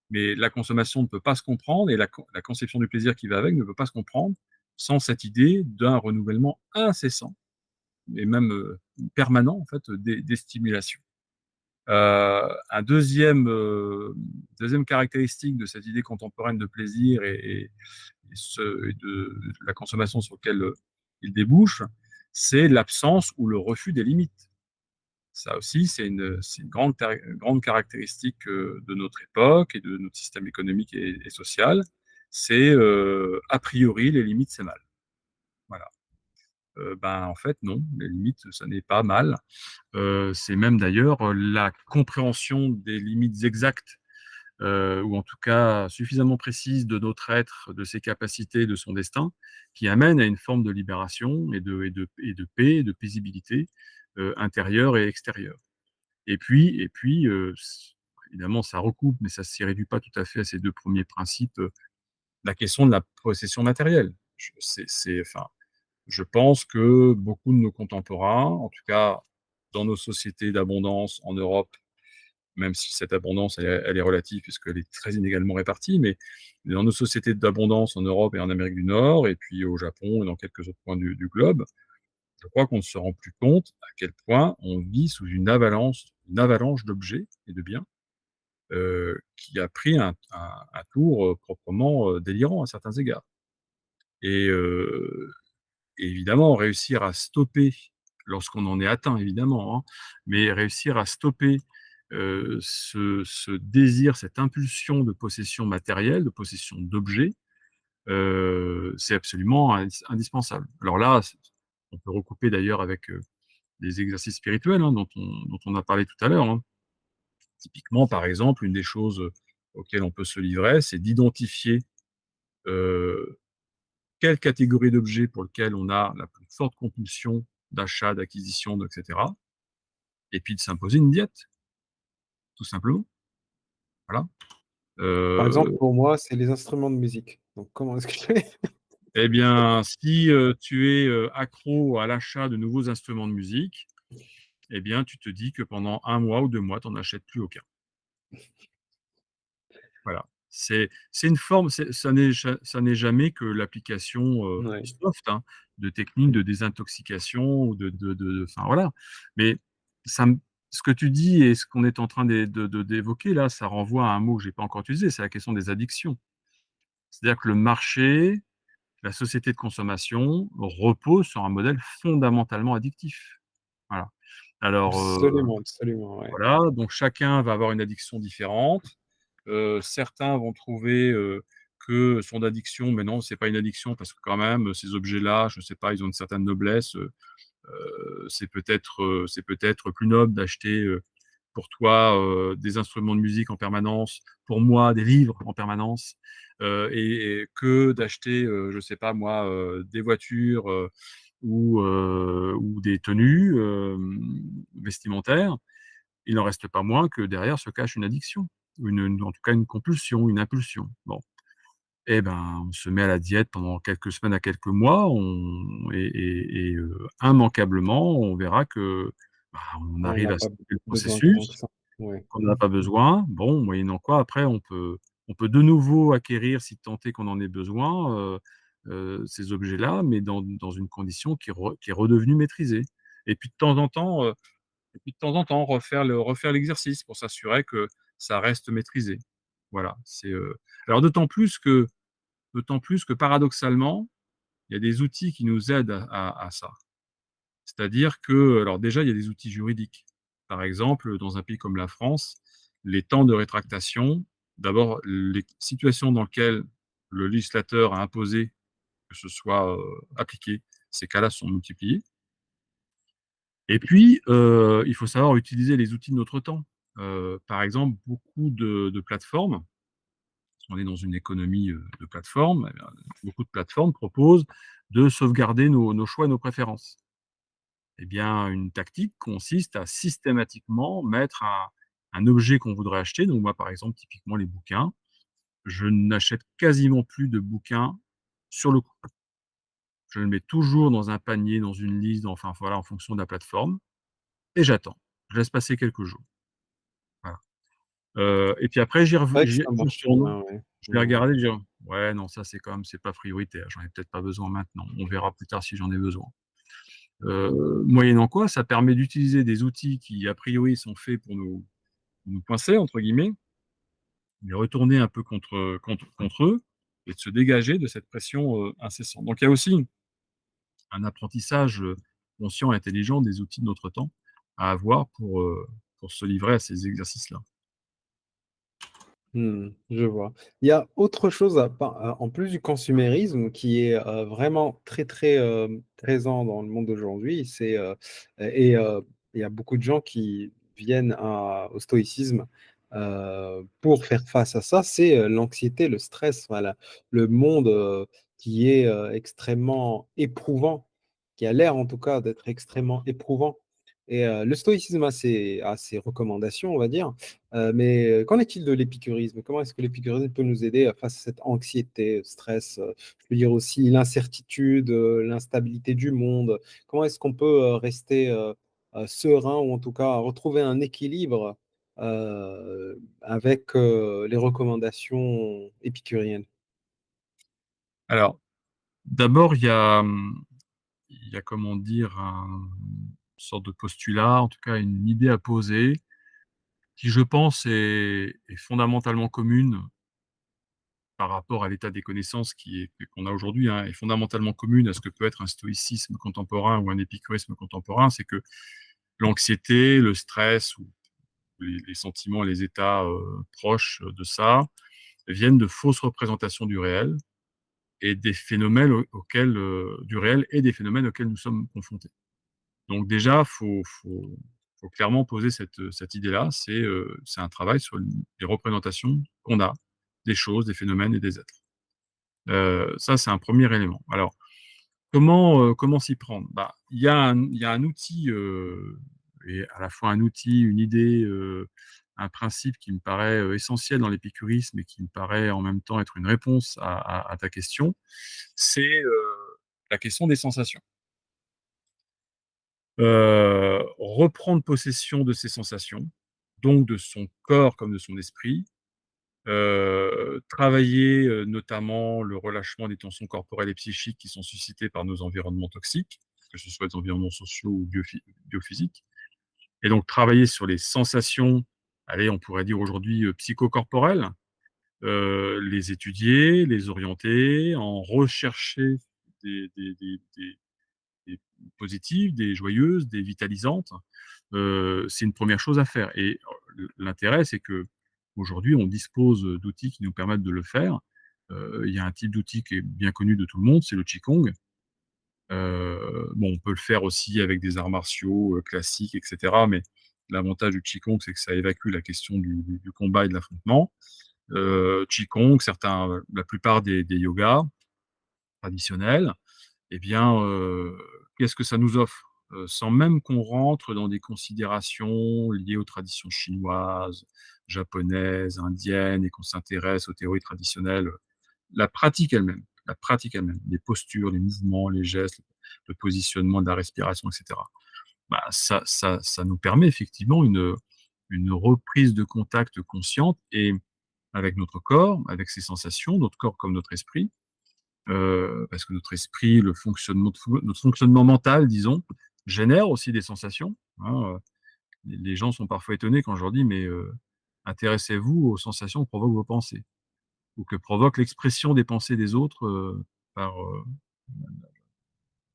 Mais la consommation ne peut pas se comprendre et la conception du plaisir qui va avec ne peut pas se comprendre sans cette idée d'un renouvellement incessant et même, permanent en fait, des stimulations. Un 2e caractéristique de cette idée contemporaine de plaisir et de la consommation sur lequel, il débouche, c'est l'absence ou le refus des limites. Ça aussi, c'est une grande caractéristique, de notre époque et de notre système économique et social. C'est, a priori, les limites, c'est mal. Voilà. Ben, en fait, non, les limites, ça n'est pas mal. C'est même d'ailleurs, la compréhension des limites exactes, ou en tout cas suffisamment précises de notre être, de ses capacités, de son destin, qui amène à une forme de libération et de paix, de paisibilité, intérieure et extérieure. Et puis, évidemment, ça recoupe, mais ça ne s'y réduit pas tout à fait à ces 2 premiers principes, la question de la possession matérielle. Enfin, je pense que beaucoup de nos contemporains, en tout cas dans nos sociétés d'abondance en Europe, même si cette abondance, elle est relative puisqu'elle est très inégalement répartie, mais dans nos sociétés d'abondance en Europe et en Amérique du Nord et puis au Japon et dans quelques autres coins du globe, je crois qu'on ne se rend plus compte à quel point on vit sous une avalanche d'objets et de biens, qui a pris un tour, proprement, délirant à certains égards. Et évidemment réussir à stopper, lorsqu'on en est atteint évidemment, hein, mais réussir à stopper, ce désir, cette impulsion de possession matérielle, de possession d'objets, c'est absolument indispensable. Alors là, on peut recouper d'ailleurs avec, des exercices spirituels, hein, dont on a parlé tout à l'heure, hein. Typiquement, par exemple, une des choses, auxquelles on peut se livrer, c'est d'identifier, heu, quelle catégorie d'objets pour lequel on a la plus forte compulsion d'achat, d'acquisition, et cetera, et puis de s'imposer une diète, tout simplement. Voilà. Par exemple, Heu, pour moi, c'est les instruments de musique. Donc, comment est-ce que je fais? et bien, si, tu es, accro à l'achat de nouveaux instruments de musique, eh bien, tu te dis que pendant 1 mois ou 2 mois, tu en achètes plus aucun. Voilà. C'est une forme, ça n'est jamais que l'application, Ouais. soft, hein, de techniques de désintoxication ou enfin voilà. Mais ça me ce que tu dis et ce qu'on est en train d'évoquer là, ça renvoie à un mot que j'ai pas encore utilisé, c'est la question des addictions. C'est-à-dire que le marché, la société de consommation repose sur un modèle fondamentalement addictif. Voilà. Alors, Absolument, absolument, ouais. voilà, donc chacun va avoir une addiction différente. Certains vont trouver, que son addiction, mais non, c'est pas une addiction parce que quand même, ces objets-là, je sais pas, ils ont une certaine noblesse, c'est peut-être plus noble d'acheter, pour toi, des instruments de musique en permanence, pour moi, des livres en permanence, et que d'acheter, je sais pas moi, des voitures, ou des tenues, vestimentaires. Il n'en reste pas moins que derrière se cache une addiction, ou en tout cas une compulsion, une impulsion. Bon, et ben, on se met à la diète pendant quelques semaines à quelques mois, immanquablement, on verra que, bah, on On arrive n'a à pas stopper le besoin de tant que processus, ça. Ouais. qu'on n'en a pas besoin. Bon, moyennant quoi, après on peut de nouveau acquérir, si tant est qu'on en ait besoin, ces objets-là, mais dans une condition qui est redevenue maîtrisée. Et puis de temps en temps, refaire l'exercice pour s'assurer que ça reste maîtrisé. Voilà, alors d'autant plus que paradoxalement, il y a des outils qui nous aident à ça. C'est-à-dire que alors déjà, il y a des outils juridiques. Par exemple, dans un pays comme la France, les temps de rétractation, d'abord les situations dans lesquelles le législateur a imposé que ce soit, appliqué, ces cas-là sont multipliés. Et puis, il faut savoir utiliser les outils de notre temps. Par exemple, beaucoup de plateformes, parce qu'on est dans une économie, de plateformes, beaucoup de plateformes proposent de sauvegarder nos choix et nos préférences. Eh bien, une tactique consiste à systématiquement mettre un objet qu'on voudrait acheter, donc moi, par exemple, typiquement les bouquins, je n'achète quasiment plus de bouquins sur le coup. Je le mets toujours dans un panier, dans une liste, enfin voilà, en fonction de la plateforme, et j'attends. Je laisse passer quelques jours. Voilà. Et puis après C'est vrai que ça j'y marche retourne, bien, ouais. je vais Ouais. regarder, je dis: «Ouais, non, ça c'est quand même c'est pas prioritaire, j'en ai peut-être pas besoin maintenant, on verra plus tard si j'en ai besoin». Moyennant quoi, ça permet d'utiliser des outils qui, a priori, sont faits pour nous «coincer» entre guillemets, les retourner un peu contre eux et de se dégager de cette pression, incessante. Donc il y a aussi un apprentissage, conscient et intelligent des outils de notre temps à avoir pour se livrer à ces exercices-là. Mmh, je vois. Il y a autre chose en plus du consumérisme qui est, vraiment très, très, présent dans le monde d'aujourd'hui, il y a beaucoup de gens qui viennent au stoïcisme, pour faire face à ça, c'est, l'anxiété, le stress, voilà. Le monde, qui est, extrêmement éprouvant, qui a l'air en tout cas d'être extrêmement éprouvant et le stoïcisme a ses recommandations, on va dire. Mais qu'en est-il de l'épicurisme? Comment est-ce que l'épicurisme peut nous aider face à cette anxiété, stress, je veux dire aussi l'incertitude, l'instabilité du monde? Comment est-ce qu'on peut, rester, serein ou en tout cas retrouver un équilibre, avec, les recommandations épicuriennes? Alors, d'abord, il y a comment dire? Une sorte de postulat, en tout cas une idée à poser, qui je pense est fondamentalement commune par rapport à l'état des connaissances qu'on a aujourd'hui, hein, est fondamentalement commune à ce que peut être un stoïcisme contemporain ou un épicurisme contemporain. C'est que l'anxiété, le stress ou les sentiments et les états, proches de ça, viennent de fausses représentations du réel et des phénomènes auxquels, du réel et des phénomènes auxquels nous sommes confrontés. Donc déjà, faut clairement poser cette idée-là. C'est un travail sur les représentations qu'on a des choses, des phénomènes et des êtres. Ça, c'est un premier élément. Alors, comment s'y prendre? Bah, il y a un outil, et à la fois un outil, une idée, un principe qui me paraît, essentiel dans l'épicurisme et qui me paraît en même temps être une réponse à ta question, c'est, la question des sensations. Reprendre possession de ses sensations, donc de son corps comme de son esprit, travailler, notamment le relâchement des tensions corporelles et psychiques qui sont suscitées par nos environnements toxiques, que ce soit des environnements sociaux ou biophysiques, et donc travailler sur les sensations, allez, on pourrait dire aujourd'hui, psychocorporelles, les étudier, les orienter, en rechercher des positives, des joyeuses, des vitalisantes. C'est une première chose à faire, et l'intérêt, c'est qu'aujourd'hui, on dispose d'outils qui nous permettent de le faire. Il y a un type d'outil qui est bien connu de tout le monde, c'est le qigong. Bon, on peut le faire aussi avec des arts martiaux, classiques et cetera, mais l'avantage du qigong, c'est que ça évacue la question du combat et de l'affrontement. Qigong, la plupart des yogas traditionnels, eh bien, qu'est-ce que ça nous offre? Sans même qu'on rentre dans des considérations liées aux traditions chinoises, japonaises, indiennes, et qu'on s'intéresse aux théories traditionnelles, la pratique elle-même, les postures, les mouvements, les gestes, le positionnement de la respiration, et cetera. Bah, ça nous permet effectivement une reprise de contact consciente, et avec notre corps, avec ses sensations, notre corps comme notre esprit, parce que notre esprit, notre fonctionnement mental, disons, génère aussi des sensations, hein. Les gens sont parfois étonnés quand je leur dis: «Mais, intéressez-vous aux sensations que provoquent vos pensées, ou que provoque l'expression des pensées des autres, par,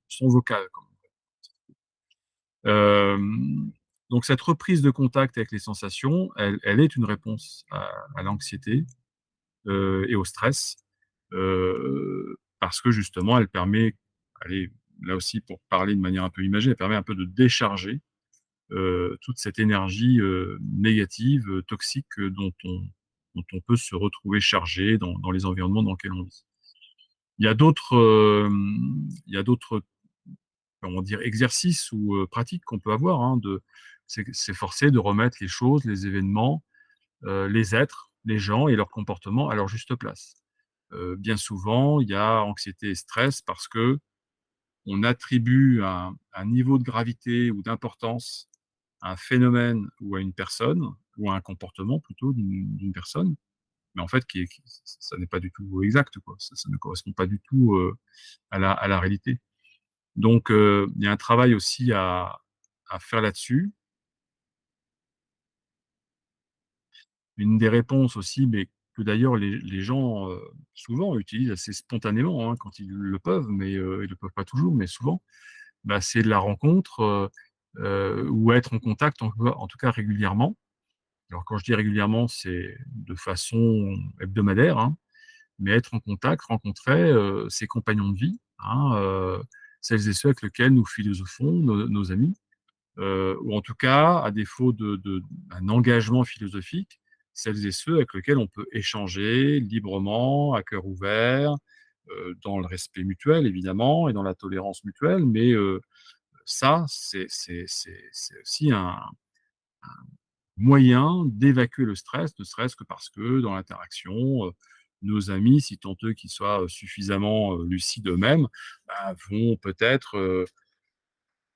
son vocal», comme donc cette reprise de contact avec les sensations, elle est une réponse à l'anxiété, et au stress, parce que justement elle permet, allez, là aussi pour parler de manière un peu imagée, elle permet un peu de décharger, toute cette énergie, négative, toxique, dont on peut se retrouver chargé dans les environnements dans lesquels on vit. Il y a d'autres, comment dire, exercices ou, pratiques qu'on peut avoir, hein, c'est s'efforcer de remettre les choses, les événements, les êtres, les gens et leurs comportements à leur juste place. Bien souvent, il y a anxiété et stress parce qu'on attribue un niveau de gravité ou d'importance à un phénomène ou à une personne, ou à un comportement plutôt d'une personne, mais en fait ça n'est pas du tout exact, quoi. Ça ne correspond pas du tout, à la réalité. Donc il y a un travail aussi à faire là-dessus. Une des réponses aussi, mais que d'ailleurs les gens, souvent utilisent assez spontanément, hein, quand ils le peuvent, mais ils le peuvent pas toujours, mais souvent, bah, c'est de la rencontre, ou être en contact, en tout cas régulièrement. Alors quand je dis régulièrement, c'est de façon hebdomadaire, hein, mais être en contact, rencontrer, ses compagnons de vie, hein, celles et ceux avec lesquels nous philosophons, nos amis. Ou en tout cas, à défaut d'un engagement philosophique, celles et ceux avec lesquels on peut échanger librement, à cœur ouvert, dans le respect mutuel évidemment et dans la tolérance mutuelle, mais ça, c'est aussi un moyen d'évacuer le stress, ne serait-ce que parce que dans l'interaction, nos amis, si tant est qu'ils soient, suffisamment, lucides eux-mêmes, bah, vont peut-être,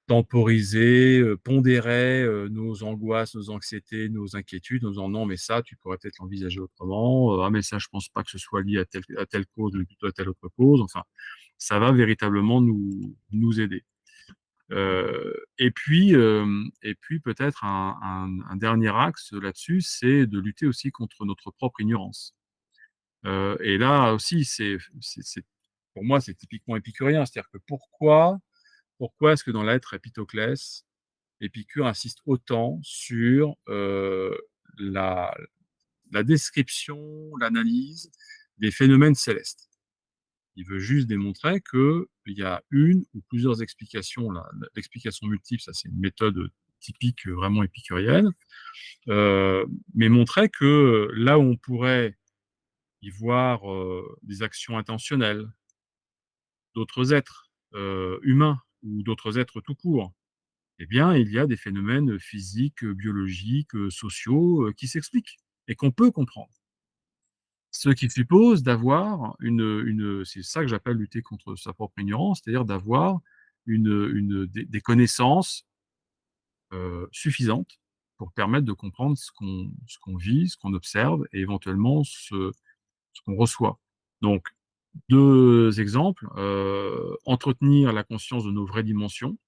temporiser, pondérer, nos angoisses, nos anxiétés, nos inquiétudes en disant: «Non, mais ça, tu pourrais peut-être l'envisager autrement. Ah, mais ça, je pense pas que ce soit lié à telle cause, mais plutôt à telle autre cause». Enfin, ça va véritablement nous aider. Et puis peut-être un dernier axe là-dessus, c'est de lutter aussi contre notre propre ignorance. Et là aussi, pour moi, c'est typiquement épicurien. C'est-à-dire que pourquoi est-ce que dans Lettres à Épictète, Épicure insiste autant sur, la la description, l'analyse des phénomènes célestes? Il veut juste démontrer qu'il y a une ou plusieurs explications. L'explication multiple, ça c'est une méthode typique, vraiment épicurienne, mais montrer que, là où on pourrait y voir, des actions intentionnelles d'autres êtres, humains, ou d'autres êtres tout court, eh bien, il y a des phénomènes physiques, biologiques, sociaux, qui s'expliquent et qu'on peut comprendre. Ce qui suppose d'avoir c'est ça que j'appelle lutter contre sa propre ignorance, c'est-à-dire d'avoir des connaissances suffisantes pour permettre de comprendre ce qu'on vit, ce qu'on observe et éventuellement ce qu'on reçoit. Donc 2 exemples, entretenir la conscience de nos vraies dimensions,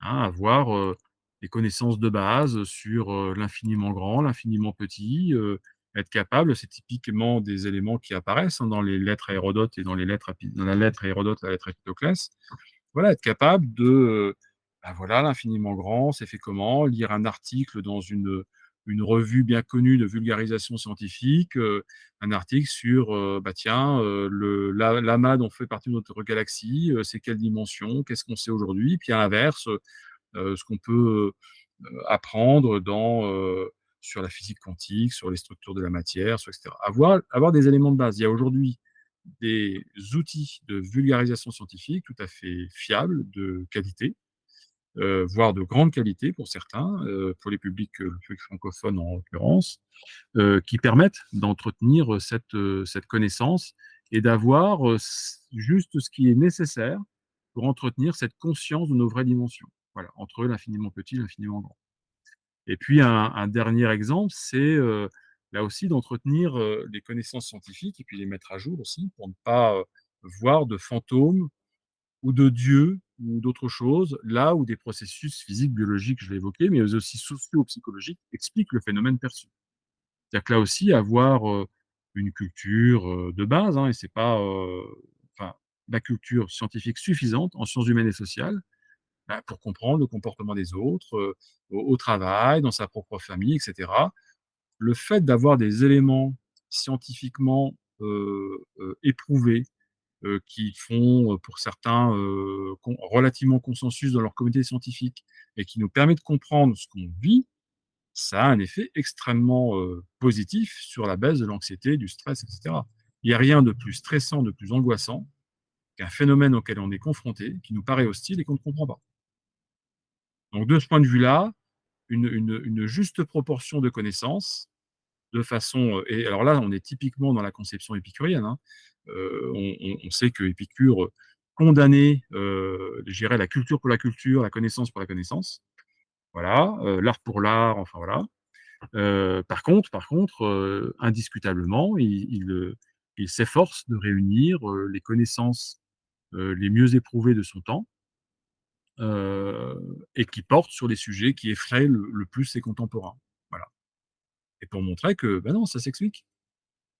hein, avoir, des connaissances de base sur, l'infiniment grand, l'infiniment petit, être capable c'est typiquement des éléments qui apparaissent, hein, dans les lettres à Hérodote et dans la lettre à Hérodote, la lettre à Hippoclès. Voilà, être capable de, bah, voilà, l'infiniment grand, c'est fait comment? Lire un article dans une revue bien connue de vulgarisation scientifique, un article sur, bah, tiens, l'amas dont fait partie notre galaxie, c'est quelle dimension? Qu'est-ce qu'on sait aujourd'hui? Puis à l'inverse, ce qu'on peut, apprendre sur la physique quantique, sur les structures de la matière, sur et cetera. Avoir des éléments de base. Il y a aujourd'hui des outils de vulgarisation scientifique tout à fait fiables, de qualité, voire de grande qualité pour certains, pour le public francophone en l'occurrence, qui permettent d'entretenir, cette connaissance et d'avoir, juste ce qui est nécessaire pour entretenir cette conscience de nos vraies dimensions. Voilà, entre l'infiniment petit et l'infiniment grand. Et puis un dernier exemple, c'est, là aussi d'entretenir, les connaissances scientifiques et puis les mettre à jour aussi pour ne pas, voir de fantômes ou de dieux ou d'autres choses, là où des processus physiques, biologiques, je l'ai évoqué, mais aussi socio-psychologiques expliquent le phénomène perçu. C'est-à-dire que là aussi avoir, une culture, de base, hein, et c'est pas, enfin, la culture scientifique suffisante en sciences humaines et sociales, bah, pour comprendre le comportement des autres, au travail, dans sa propre famille et cetera. Le fait d'avoir des éléments scientifiquement, éprouvés, qui font, pour certains, relativement consensus dans leur communauté scientifique et qui nous permet de comprendre ce qu'on vit, ça a un effet extrêmement, positif sur la baisse de l'anxiété, du stress et cetera. Il y a rien de plus stressant, de plus angoissant qu'un phénomène auquel on est confronté, qui nous paraît hostile et qu'on ne comprend pas. Donc de ce point de vue-là, une juste proportion de connaissances, de façon, et alors là, on est typiquement dans la conception épicurienne, hein. On sait que Épicure condamnait, je dirais la culture pour la culture, la connaissance pour la connaissance. Voilà, l'art pour l'art, enfin voilà. Par contre, indiscutablement, il s'efforce de réunir, les connaissances, les mieux éprouvées de son temps, et qui portent sur les sujets qui effraient le plus ses contemporains. Voilà, et pour montrer que, bah, non, ça s'explique.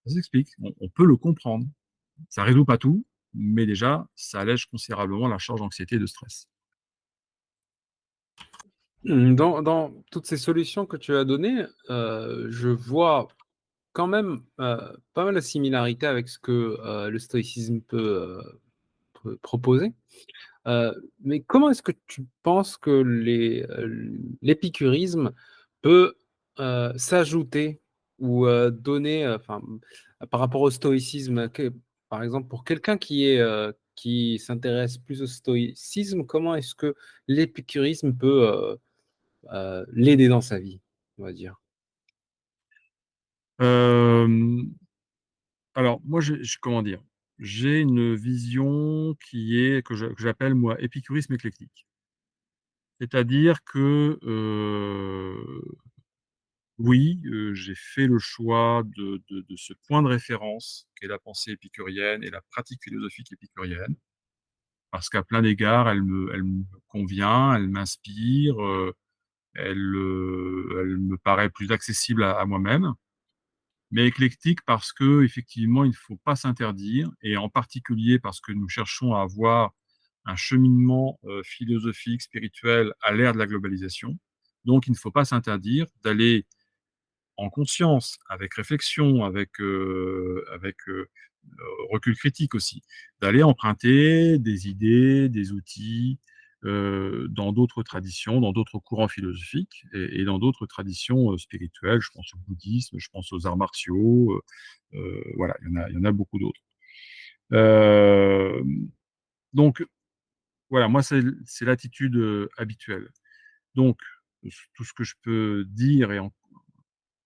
Ça s'explique. On peut le comprendre. Ça résout pas tout, mais déjà, ça allège considérablement la charge d'anxiété et de stress. Dans toutes ces solutions que tu as données, je vois quand même, pas mal de similarités avec ce que, le stoïcisme peut proposer. Mais comment est-ce que tu penses que l'épicurisme peut, s'ajouter ou, donner, enfin, par rapport au stoïcisme, par exemple, pour quelqu'un qui s'intéresse plus au stoïcisme, comment est-ce que l'épicurisme peut, l'aider dans sa vie, on va dire? Hem, alors moi, comment dire? J'ai une vision qui est que j'appelle moi épicurisme éclectique. C'est-à-dire que, oui, j'ai fait le choix de ce point de référence qu'est la pensée épicurienne et la pratique philosophique épicurienne, parce qu'à plein d'égards, elle me convient, elle m'inspire, elle me paraît plus accessible à moi-même, mais éclectique parce qu'effectivement, il ne faut pas s'interdire, et en particulier parce que nous cherchons à avoir un cheminement, philosophique, spirituel à l'ère de la globalisation. Donc il ne faut pas s'interdire d'aller en conscience, avec réflexion, recul critique aussi, d'aller emprunter des idées, des outils, dans d'autres traditions, dans d'autres courants philosophiques et dans d'autres traditions, spirituelles. Je pense au bouddhisme, je pense aux arts martiaux, voilà, il y en a beaucoup d'autres. Hem, donc voilà, moi c'est l'attitude, habituelle. Donc tout ce que je peux dire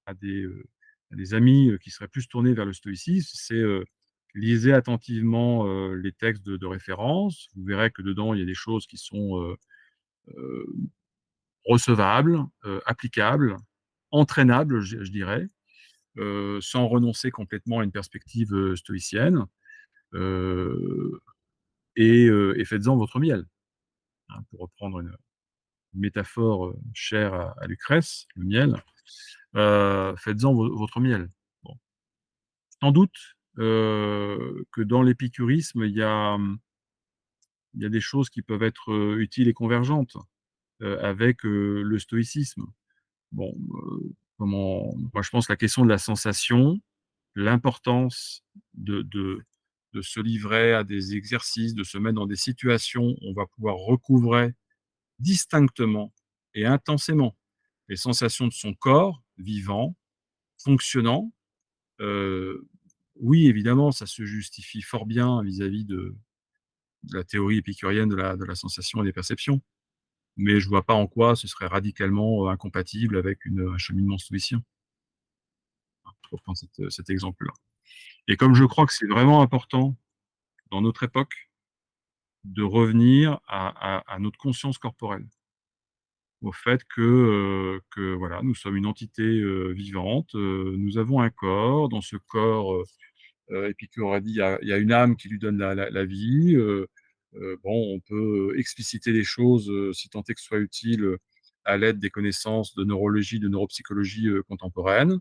à des, heu, à des amis, qui seraient plus tournés vers le stoïcisme, c'est, lisez attentivement, les textes de référence. Vous verrez que dedans, il y a des choses qui sont, heu, recevable, applicable, entraînable, je dirais, sans renoncer complètement à une perspective stoïcienne, euh, et faites-en votre miel, hein, pour reprendre une métaphore chère à Lucrèce, le miel. Faites-en votre miel. Bon. Sans doute que dans l'épicurisme, il y a des choses qui peuvent être utiles et convergentes avec le stoïcisme. Bon, moi je pense que la question de la sensation, l'importance de se livrer à des exercices, de se mettre dans des situations où on va pouvoir recouvrer distinctement et intensément les sensations de son corps vivant, fonctionnant. Euh, oui, évidemment, ça se justifie fort bien vis-à-vis de la théorie épicurienne de la sensation et des perceptions, mais je ne vois pas en quoi ce serait radicalement incompatible avec un cheminement stoïcien, pour prendre cet exemple-là. Et comme je crois que c'est vraiment important dans notre époque de revenir à notre conscience corporelle, au fait que voilà, nous sommes une entité vivante, nous avons un corps, dans ce corps, Épicure aurait dit, il y a une âme qui lui donne la vie. Bon, on peut expliciter les choses, si tant est que ce soit utile, à l'aide des connaissances de neurologie, de neuropsychologie contemporaine.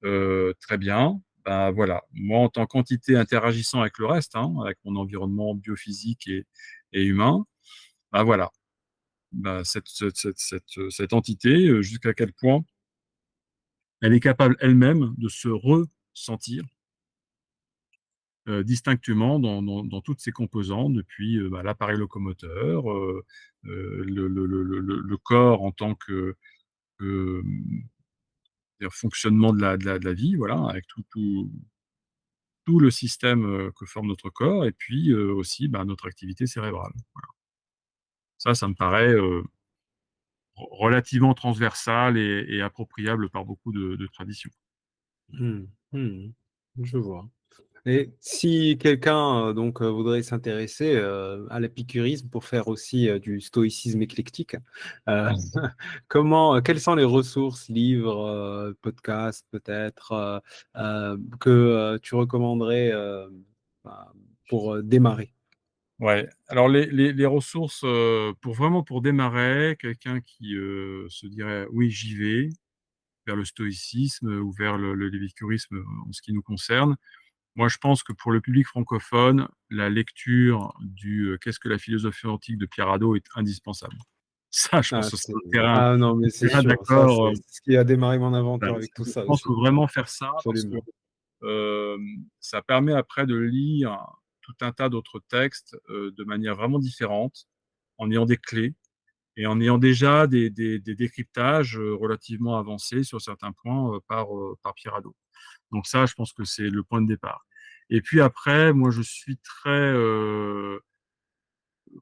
Très bien. Ben voilà. Moi, en tant qu'entité interagissant avec le reste, hein, avec mon environnement biophysique et humain, ben voilà. Ben, cette entité, jusqu'à quel point elle est capable elle-même de se ressentir distinctement dans toutes ses composantes, depuis bah, l'appareil locomoteur, le corps en tant que, fonctionnement de la vie, voilà, avec tout le système que forme notre corps, et puis aussi bah, notre activité cérébrale. Ça me paraît relativement transversal et appropriable par beaucoup de traditions. Hmm, hmm, je vois. Et si quelqu'un voudrait s'intéresser à l'épicurisme pour faire aussi du stoïcisme éclectique, euh, quelles sont les ressources, livres, podcasts peut-être que tu recommanderais bah, pour démarrer? Ouais. Alors les ressources vraiment pour démarrer, quelqu'un qui se dirait oui j'y vais vers le stoïcisme ou vers l'épicurisme en ce qui nous concerne. Moi, je pense que pour le public francophone, la lecture du Qu'est-ce que la philosophie antique de Pierre Hadot est indispensable. Ça, je pense Ah, que ce sera un terrain ah non, mais c'est déjà sûr, ça d'accord. c'est ce qui a démarré mon Ben, aventure avec tout je ça pense qu'il aussi. faut vraiment faire ça parce que Absolument. euh, ça permet après de lire tout un tas d'autres textes de manière vraiment différente, en ayant des clés et en ayant déjà des décryptages relativement avancés sur certains points par Pierre Hadot. Donc ça, je pense que c'est le point de départ. Et puis après, moi, je suis très,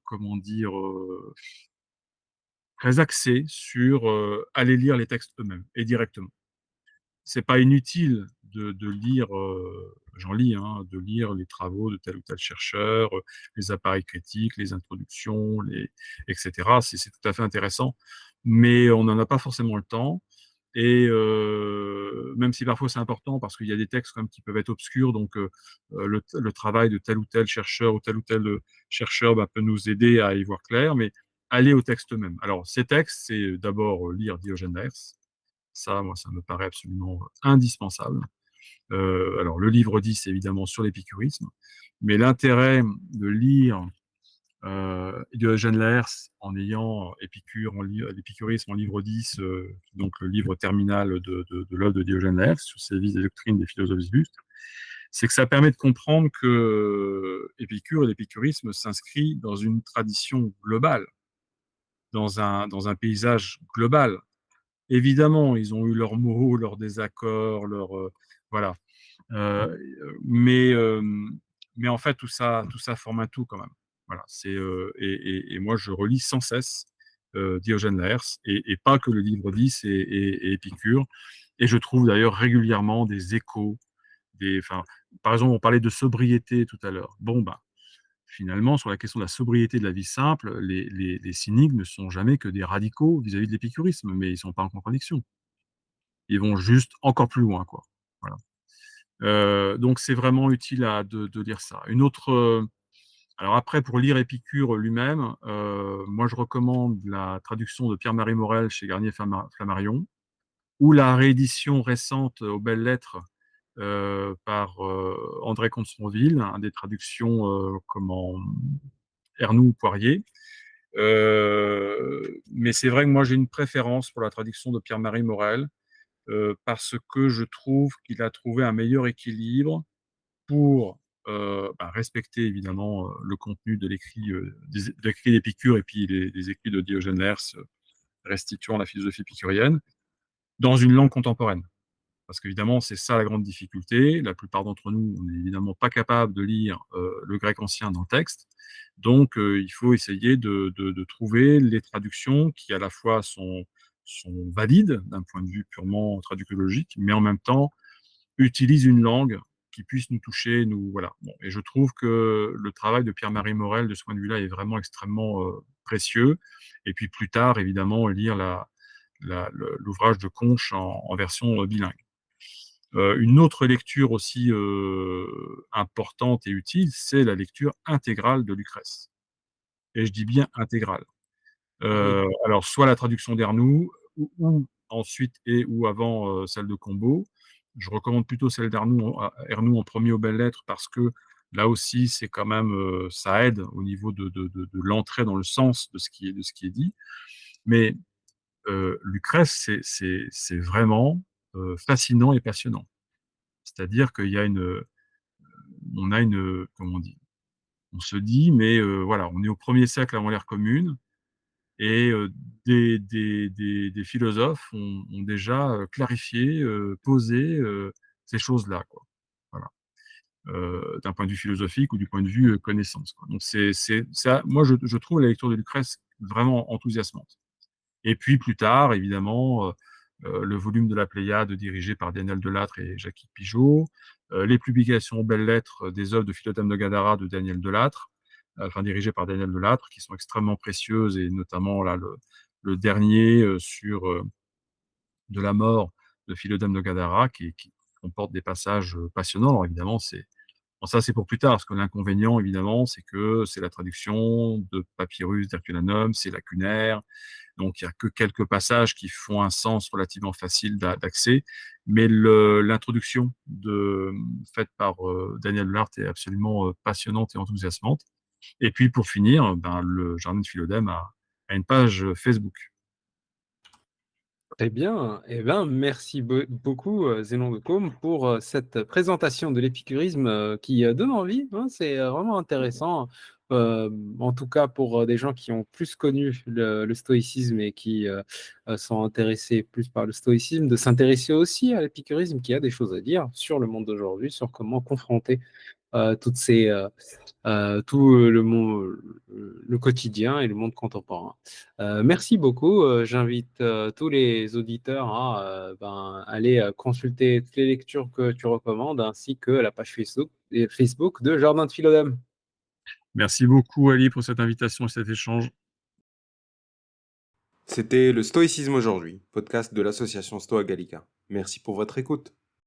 comment dire, très axé sur aller lire les textes eux-mêmes et directement. C'est pas inutile de lire, j'en lis, hein, de lire les travaux de tel ou tel chercheur, les appareils critiques, les introductions, etc. C'est tout à fait intéressant, mais on n'en a pas forcément le temps. Et même si parfois c'est important parce qu'il y a des textes quand même qui peuvent être obscurs, donc le travail de tel ou tel chercheur bah, peut nous aider à y voir clair, mais aller au texte même. Alors ces textes, c'est d'abord lire Diogène Laërce. Ça, moi, ça me paraît absolument indispensable. Alors le livre 10, évidemment, sur l'épicurisme, mais l'intérêt de lire Diogène Laërce en ayant Épicure, l'épicurisme en livre 10, donc le livre terminal de l'œuvre de Diogène Laërce sur ses vices et doctrines des philosophes illustres, c'est que ça permet de comprendre que Épicure et l'épicurisme s'inscrit dans une tradition globale, dans un paysage global. Évidemment, ils ont eu leurs mots, leurs désaccords, voilà. Euh, mais, euh, mais en fait, tout ça forme un tout quand même. Voilà, et moi, je relis sans cesse Diogène Laërce, et pas que le livre 10 et Épicure. Et je trouve d'ailleurs régulièrement des échos. Enfin, par exemple, on parlait de sobriété tout à l'heure. Bon, ben, finalement, sur la question de la sobriété de la vie simple, les cyniques ne sont jamais que des radicaux vis-à-vis de l'épicurisme, mais ils ne sont pas en contradiction. Ils vont juste encore plus loin, quoi. Voilà. Donc c'est vraiment utile de lire ça. Alors après, pour lire Épicure lui-même, moi je recommande la traduction de Pierre-Marie Morel chez Garnier Flammarion, ou la réédition récente aux Belles Lettres par André Comte-Sponville, hein, des traductions comment Ernoult ou Poirier. Mais c'est vrai que moi j'ai une préférence pour la traduction de Pierre-Marie Morel, parce que je trouve qu'il a trouvé un meilleur équilibre pour respecter évidemment le contenu de de l'écrit d'Épicure et puis les écrits de Diogène Laërce restituant la philosophie épicurienne dans une langue contemporaine. Parce qu'évidemment, c'est ça la grande difficulté. La plupart d'entre nous, on n'est évidemment pas capable de lire le grec ancien dans le texte. Donc, il faut essayer de trouver les traductions qui, à la fois, sont valides d'un point de vue purement traducologique, mais en même temps, utilisent une langue qui puisse nous toucher. Voilà. Bon, et je trouve que le travail de Pierre-Marie Morel, de ce point de vue-là, est vraiment extrêmement précieux. Et puis, plus tard, évidemment, lire l'ouvrage de Conche en version bilingue. Une autre lecture aussi importante et utile, c'est la lecture intégrale de Lucrèce. Et je dis bien intégrale. Ah oui. Alors, soit la traduction d'Ernoult, ou ensuite et ou avant celle de Combeau. Je recommande plutôt celle Ernoult en premier aux Belles Lettres, parce que là aussi, c'est quand même, ça aide au niveau de l'entrée dans le sens de ce qui est dit. Mais Lucrèce, c'est vraiment fascinant et passionnant. C'est-à-dire qu'il y a on a comment on dit, on se dit, mais voilà, on est au 1er siècle avant l'ère commune, et des philosophes ont déjà clarifié, posé ces choses-là, quoi. Voilà. D'un point de vue philosophique ou du point de vue connaissance, quoi. Donc c'est ça, moi je trouve la lecture de Lucrèce vraiment enthousiasmante. Et puis plus tard, évidemment, le volume de la Pléiade dirigé par Daniel Delattre et Jacques Pigeot, les publications aux Belles Lettres des œuvres de Philodème de Gadara de Daniel Delattre, enfin dirigées par Daniel Delattre, qui sont extrêmement précieuses, et notamment là le dernier sur de la mort de Philodème de Gadara, qui comporte des passages passionnants. Alors évidemment, bon, ça c'est pour plus tard, parce que l'inconvénient, évidemment, c'est que c'est la traduction de Papyrus d'Herculanum, c'est lacunaire. Donc, il n'y a que quelques passages qui font un sens relativement facile d'accès. Mais l'introduction faite par Daniel Delattre est absolument passionnante et enthousiasmante. Et puis, pour finir, le Jardin de Philodème a une page Facebook. Très bien. Eh ben, merci beaucoup, Zénon de Caume, pour cette présentation de l'épicurisme qui donne envie, hein. C'est vraiment intéressant, en tout cas pour des gens qui ont plus connu le stoïcisme et qui sont intéressés plus par le stoïcisme, de s'intéresser aussi à l'épicurisme, qui a des choses à dire sur le monde d'aujourd'hui, sur comment confronter toutes ces tout le quotidien et le monde contemporain. Merci beaucoup. J'invite tous les auditeurs à aller consulter toutes les lectures que tu recommandes, ainsi que la page Facebook de Jardin de Philodème. Merci beaucoup, Ali, pour cette invitation et cet échange. C'était le Stoïcisme aujourd'hui, podcast de l'association Stoa Gallica. Merci pour votre écoute.